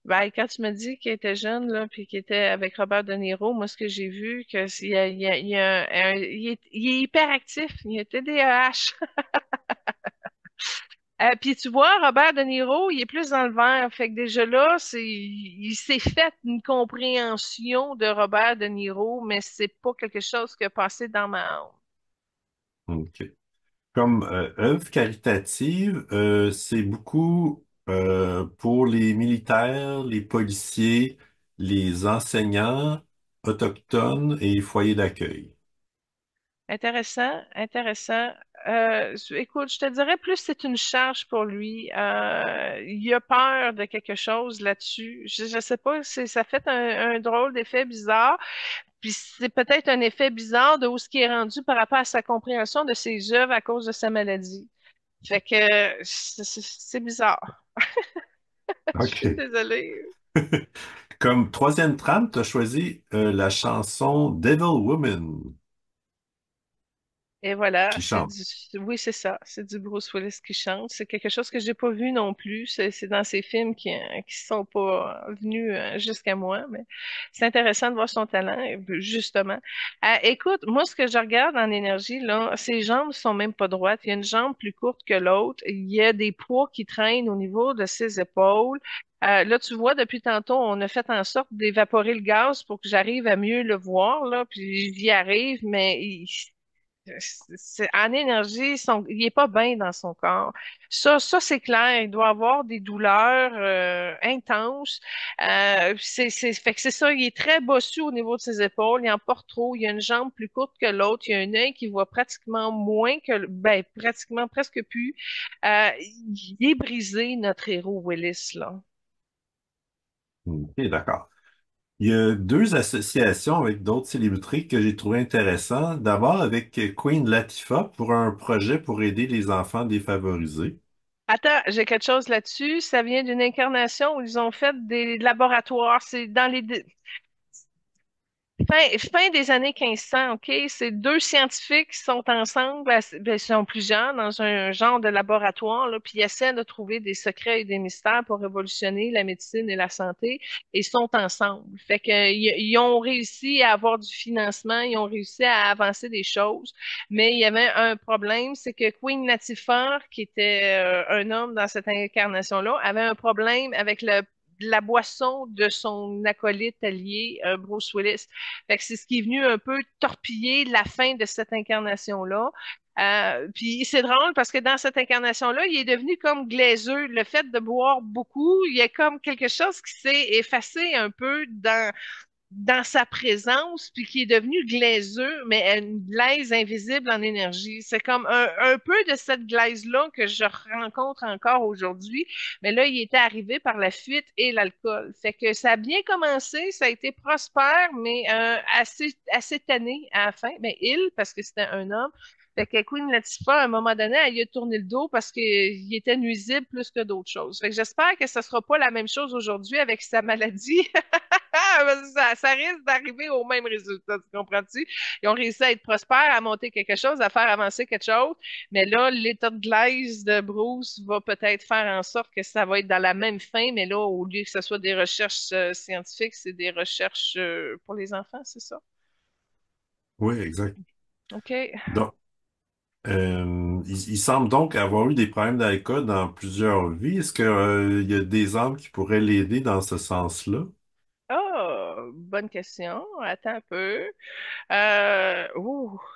Ben, quand tu me dis qu'il était jeune, là, puis qu'il était avec Robert De Niro, moi, ce que j'ai vu, que il y a il est hyper actif, il a TDAH. Puis tu vois, Robert De Niro, il est plus dans le vert. Fait que déjà là, il s'est fait une compréhension de Robert De Niro, mais c'est pas quelque chose qui a passé dans ma âme. OK. Comme œuvre caritative, c'est beaucoup pour les militaires, les policiers, les enseignants autochtones et foyers d'accueil. Intéressant, intéressant. Écoute, je te dirais plus c'est une charge pour lui. Il a peur de quelque chose là-dessus. Je sais pas, ça fait un drôle d'effet bizarre. Puis c'est peut-être un effet bizarre de où ce qui est rendu par rapport à sa compréhension de ses œuvres à cause de sa maladie. Fait que c'est bizarre. Je suis OK. désolée. Comme troisième trame, tu as choisi la chanson Devil Woman Et voilà, qui chante. oui, c'est ça, c'est du Bruce Willis qui chante. C'est quelque chose que j'ai pas vu non plus. C'est dans ces films qui sont pas venus jusqu'à moi, mais c'est intéressant de voir son talent, justement. Écoute, moi, ce que je regarde en énergie, là, ses jambes sont même pas droites. Il y a une jambe plus courte que l'autre. Il y a des poids qui traînent au niveau de ses épaules. Là, tu vois, depuis tantôt, on a fait en sorte d'évaporer le gaz pour que j'arrive à mieux le voir, là, puis j'y arrive, mais en énergie, il est pas bien dans son corps. Ça c'est clair. Il doit avoir des douleurs intenses. Fait que c'est ça. Il est très bossu au niveau de ses épaules. Il en porte trop. Il a une jambe plus courte que l'autre. Il a un œil qui voit pratiquement moins ben, pratiquement presque plus. Il est brisé, notre héros Willis, là. OK, d'accord. Il y a deux associations avec d'autres célébrités que j'ai trouvé intéressantes. D'abord avec Queen Latifah pour un projet pour aider les enfants défavorisés. Attends, j'ai quelque chose là-dessus. Ça vient d'une incarnation où ils ont fait des laboratoires. C'est dans les fin des années 1500, OK? C'est deux scientifiques qui sont ensemble, ben, ils sont plusieurs dans un genre de laboratoire, là, puis ils essaient de trouver des secrets et des mystères pour révolutionner la médecine et la santé, et ils sont ensemble. Fait que, ils ont réussi à avoir du financement, ils ont réussi à avancer des choses, mais il y avait un problème, c'est que Queen Latifah, qui était un homme dans cette incarnation-là, avait un problème avec la boisson de son acolyte allié, Bruce Willis. Fait que c'est ce qui est venu un peu torpiller la fin de cette incarnation-là. Puis c'est drôle parce que dans cette incarnation-là, il est devenu comme glaiseux. Le fait de boire beaucoup, il y a comme quelque chose qui s'est effacé un peu dans sa présence, puis qui est devenu glaiseux, mais une glaise invisible en énergie. C'est comme un peu de cette glaise-là que je rencontre encore aujourd'hui, mais là, il était arrivé par la fuite et l'alcool. Fait que ça a bien commencé, ça a été prospère, mais assez tanné à la fin. Ben, il, parce que c'était un homme. Fait que Queen Latifah, à un moment donné, elle lui a tourné le dos parce qu'il était nuisible plus que d'autres choses. Fait que j'espère que ça sera pas la même chose aujourd'hui avec sa maladie. Ça risque d'arriver au même résultat, tu comprends-tu? Ils ont réussi à être prospères, à monter quelque chose, à faire avancer quelque chose, mais là, l'état de glaise de Bruce va peut-être faire en sorte que ça va être dans la même fin, mais là, au lieu que ce soit des recherches scientifiques, c'est des recherches pour les enfants, c'est ça? Oui, exact. OK. Donc, il semble donc avoir eu des problèmes d'alcool dans plusieurs vies. Est-ce que, il y a des hommes qui pourraient l'aider dans ce sens-là? Ah! bonne question. Attends un peu.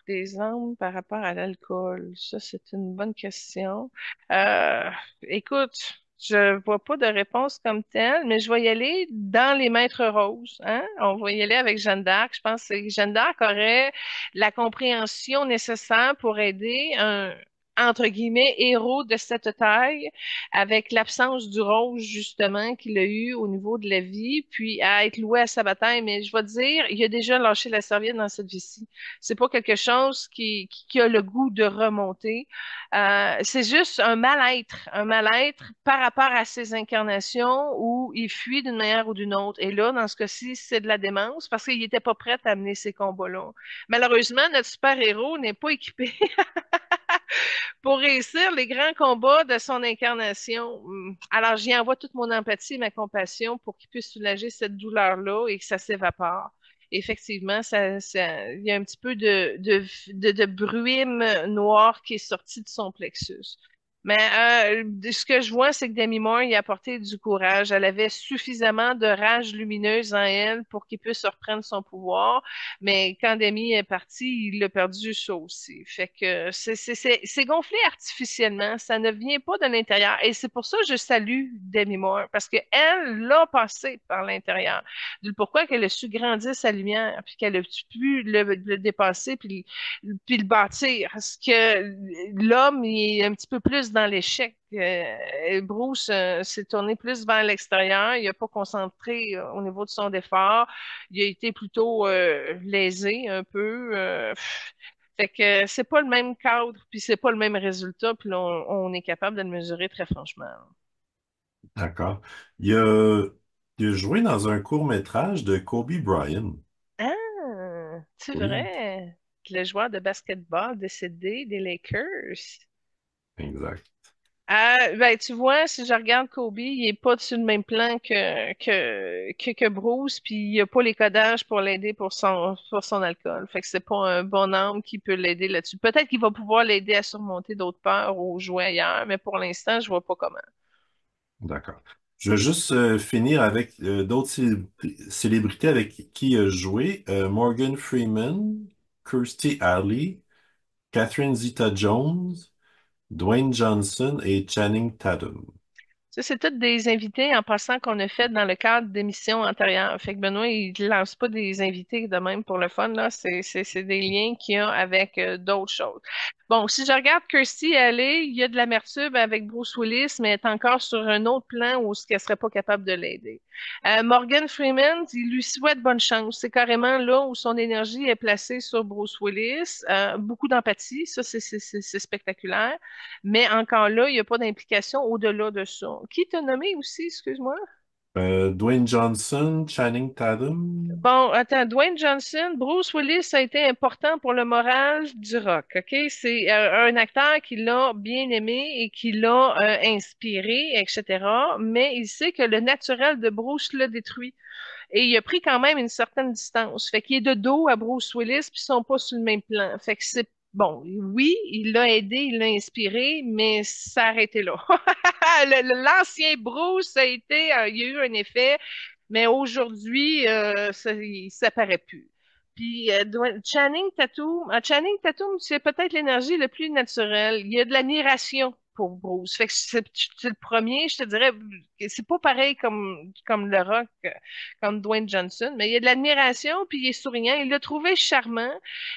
Des armes par rapport à l'alcool. Ça, c'est une bonne question. Euh, Écoute, je vois pas de réponse comme telle, mais je vais y aller dans les Maîtres roses. Hein? On va y aller avec Jeanne d'Arc. Je pense que Jeanne d'Arc aurait la compréhension nécessaire pour aider un entre guillemets, héros de cette taille, avec l'absence du rose, justement, qu'il a eu au niveau de la vie, puis à être loué à sa bataille. Mais je vais te dire, il a déjà lâché la serviette dans cette vie-ci. C'est pas quelque chose qui a le goût de remonter. C'est juste un mal-être par rapport à ses incarnations où il fuit d'une manière ou d'une autre. Et là, dans ce cas-ci, c'est de la démence parce qu'il n'était pas prêt à amener ces combats-là. Malheureusement, notre super-héros n'est pas équipé pour réussir les grands combats de son incarnation. Alors, j'y envoie toute mon empathie et ma compassion pour qu'il puisse soulager cette douleur-là et que ça s'évapore. Effectivement, il y a un petit peu de bruime noire qui est sortie de son plexus. Mais ce que je vois, c'est que Demi Moore y a apporté du courage. Elle avait suffisamment de rage lumineuse en elle pour qu'il puisse reprendre son pouvoir. Mais quand Demi est parti, il a perdu ça aussi. Fait que c'est gonflé artificiellement. Ça ne vient pas de l'intérieur. Et c'est pour ça que je salue Demi Moore, parce qu'elle l'a passé par l'intérieur. Pourquoi qu'elle a su grandir sa lumière, puis qu'elle a pu le dépasser, puis le bâtir. Parce que l'homme, il est un petit peu plus dans l'échec. Bruce s'est tourné plus vers l'extérieur. Il n'a pas concentré au niveau de son effort. Il a été plutôt lésé un peu. Fait que c'est pas le même cadre, puis c'est pas le même résultat, puis là, on est capable de le mesurer très franchement. D'accord. Il a, il a joué dans un court-métrage de Kobe Bryant. Ah, c'est Oui, vrai. Le joueur de basketball décédé des Lakers. exact. Ben, tu vois, si je regarde Kobe, il est pas sur le même plan que Bruce, puis il a pas les codages pour l'aider pour son alcool. Fait que c'est pas un bon homme qui peut l'aider là-dessus. Peut-être qu'il va pouvoir l'aider à surmonter d'autres peurs ou jouer ailleurs, mais pour l'instant, je vois pas comment. D'accord. Je veux juste finir avec d'autres célébrités avec qui il a joué. Morgan Freeman, Kirstie Alley, Catherine Zeta-Jones, Dwayne Johnson et Channing Tatum. Ça, c'est toutes des invités en passant qu'on a fait dans le cadre d'émissions antérieures. Fait que Benoît, il lance pas des invités de même pour le fun, là. C'est des liens qu'il y a avec d'autres choses. Bon, si je regarde Kirstie Alley, il y a de l'amertume avec Bruce Willis, mais elle est encore sur un autre plan où ce qu'elle serait pas capable de l'aider. Morgan Freeman, il lui souhaite bonne chance. C'est carrément là où son énergie est placée sur Bruce Willis. Beaucoup d'empathie, ça, c'est spectaculaire. Mais encore là, il n'y a pas d'implication au-delà de ça. Qui t'a nommé aussi, excuse-moi? Dwayne Johnson, Channing Tatum. Bon, attends, Dwayne Johnson, Bruce Willis a été important pour le moral du rock, OK? C'est un acteur qui l'a bien aimé et qui l'a inspiré, etc. Mais il sait que le naturel de Bruce l'a détruit. Et il a pris quand même une certaine distance. Fait qu'il est de dos à Bruce Willis, puis ils sont pas sur le même plan. Fait que c'est bon, oui, il l'a aidé, il l'a inspiré, mais ça a arrêté là. L'ancien Bruce a été, il y a eu un effet, mais aujourd'hui, ça paraît plus. Puis Channing Tatum, Channing Tatum, c'est peut-être l'énergie la plus naturelle. Il y a de l'admiration pour Bruce. Fait que c'est le premier, je te dirais, c'est pas pareil comme le rock, comme Dwayne Johnson, mais il y a de l'admiration, puis il est souriant. Il l'a trouvé charmant,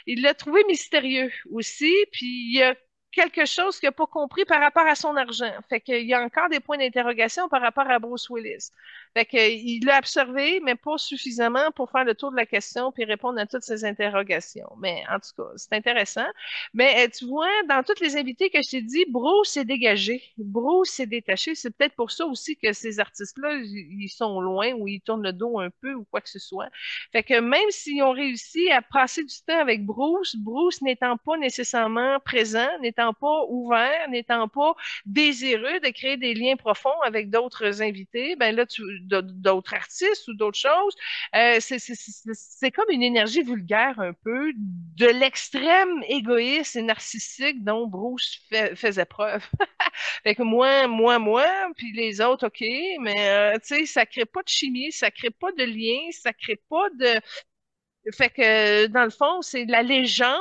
il l'a trouvé mystérieux aussi, puis il y a quelque chose qu'il n'a pas compris par rapport à son argent. Fait qu'il y a encore des points d'interrogation par rapport à Bruce Willis. Fait que, il l'a observé, mais pas suffisamment pour faire le tour de la question puis répondre à toutes ces interrogations. Mais en tout cas, c'est intéressant. Mais tu vois, dans toutes les invités que je t'ai dit, Bruce s'est dégagé. Bruce s'est détaché. C'est peut-être pour ça aussi que ces artistes-là, ils sont loin ou ils tournent le dos un peu ou quoi que ce soit. Fait que même s'ils ont réussi à passer du temps avec Bruce, Bruce n'étant pas nécessairement présent, n'étant n'étant pas ouvert, n'étant pas désireux de créer des liens profonds avec d'autres invités, ben là, d'autres artistes ou d'autres choses, c'est comme une énergie vulgaire un peu de l'extrême égoïste et narcissique dont Bruce faisait preuve. Fait que moi, puis les autres, OK, mais tu sais, ça crée pas de chimie, ça crée pas de lien, ça crée pas de, fait que, dans le fond, c'est la légende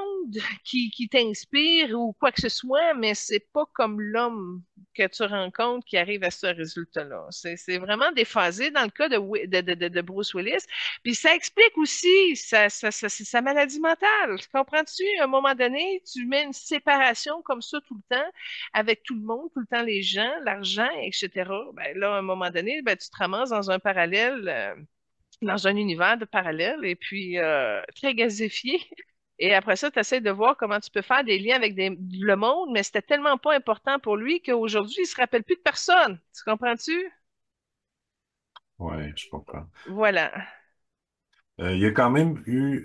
qui t'inspire ou quoi que ce soit, mais c'est pas comme l'homme que tu rencontres qui arrive à ce résultat-là. C'est vraiment déphasé dans le cas de Bruce Willis. Puis ça explique aussi sa maladie mentale. Comprends-tu? À un moment donné, tu mets une séparation comme ça tout le temps avec tout le monde, tout le temps les gens, l'argent, etc. Ben là, à un moment donné, ben, tu te ramasses dans un parallèle. Dans un univers de parallèle et puis très gazéfié. Et après ça, tu essaies de voir comment tu peux faire des liens avec le monde, mais c'était tellement pas important pour lui qu'aujourd'hui, il se rappelle plus de personne. Tu comprends-tu? Ouais, je comprends. Voilà. Il y a quand même eu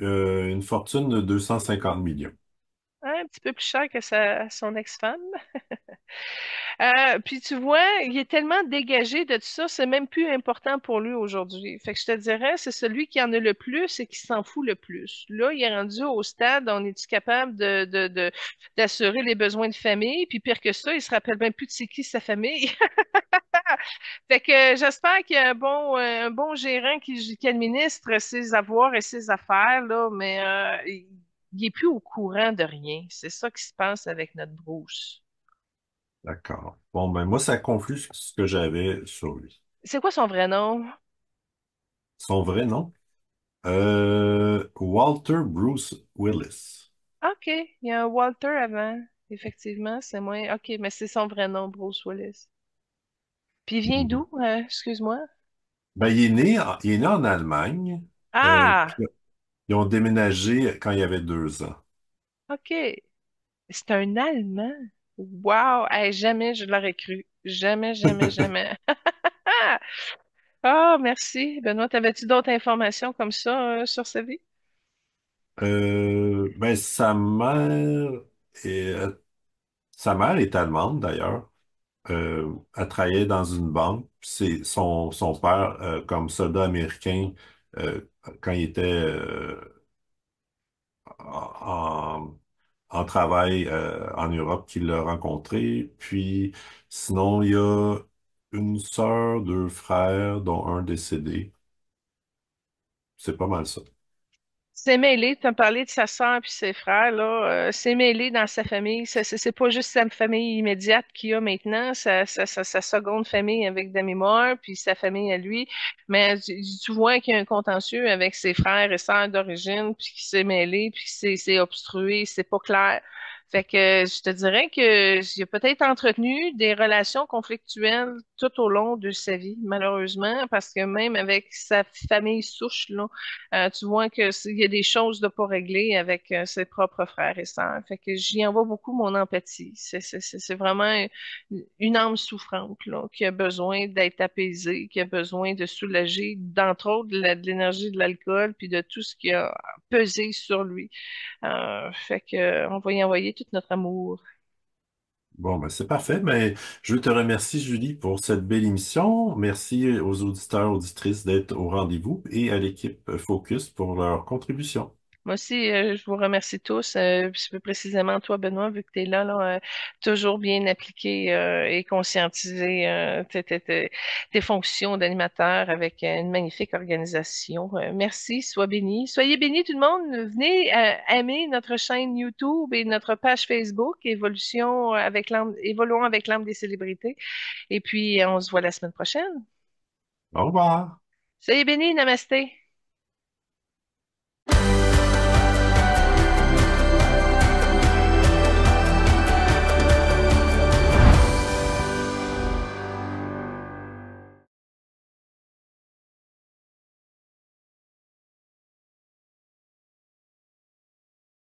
une fortune de 250 millions. Un petit peu plus cher que son ex-femme. Puis tu vois, il est tellement dégagé de tout ça, c'est même plus important pour lui aujourd'hui. Fait que je te dirais, c'est celui qui en a le plus et qui s'en fout le plus. Là, il est rendu au stade, on est-tu capable d'assurer les besoins de famille? Puis pire que ça, il se rappelle même plus de c'est qui sa famille. Fait que j'espère qu'il y a un bon gérant qui administre ses avoirs et ses affaires, là, mais il est plus au courant de rien. C'est ça qui se passe avec notre Bruce. D'accord. Bon, ben moi, ça conclut ce que j'avais sur lui. C'est quoi son vrai nom? Son vrai nom? Walter Bruce Willis. OK, il y a un Walter avant. Effectivement, c'est moins. OK, mais c'est son vrai nom, Bruce Willis. Puis il vient Mhm. d'où? Excuse-moi. Ben, il est né en Allemagne, Ah, puis ils ont déménagé quand il avait 2 ans. OK. C'est un Allemand. Wow! Hey, jamais je l'aurais cru. Jamais, jamais, jamais. Ah, merci. Benoît, t'avais-tu d'autres informations comme ça sur sa vie? Ben, est, sa mère est allemande d'ailleurs. Elle travaillait dans une banque. C'est son père, comme soldat américain, euh, quand il était en, en travail en Europe, qu'il l'a rencontré. Puis sinon, il y a une sœur, 2 frères, dont un décédé. C'est pas mal ça. C'est mêlé, tu as parlé de sa sœur puis ses frères, là, c'est mêlé dans sa famille. C'est pas juste sa famille immédiate qu'il a maintenant, sa seconde famille avec Demi Moore, puis sa famille à lui. Mais tu vois qu'il y a un contentieux avec ses frères et sœurs d'origine, puis qui s'est mêlé, puis c'est obstrué, c'est pas clair. Fait que je te dirais que il a peut-être entretenu des relations conflictuelles tout au long de sa vie, malheureusement, parce que même avec sa famille souche, là, tu vois il y a des choses de pas régler avec ses propres frères et sœurs. Fait que j'y envoie beaucoup mon empathie. C'est vraiment une âme souffrante là, qui a besoin d'être apaisée, qui a besoin de soulager, d'entre autres, de l'énergie de l'alcool, puis de tout ce qui a pesé sur lui. Fait que on va y envoyer tout notre amour. Bon, ben c'est parfait. Mais je te remercie, Julie, pour cette belle émission. Merci aux auditeurs, auditrices d'être au rendez-vous et à l'équipe Focus pour leur contribution. Moi aussi, je vous remercie tous, plus précisément toi, Benoît, vu que tu es là, toujours bien appliqué et conscientisé tes fonctions d'animateur avec une magnifique organisation. Merci, sois béni. Soyez bénis tout le monde. Venez aimer notre chaîne YouTube et notre page Facebook, Évoluons avec l'âme des célébrités. Et puis, on se voit la semaine prochaine. Au revoir. Soyez bénis, namasté.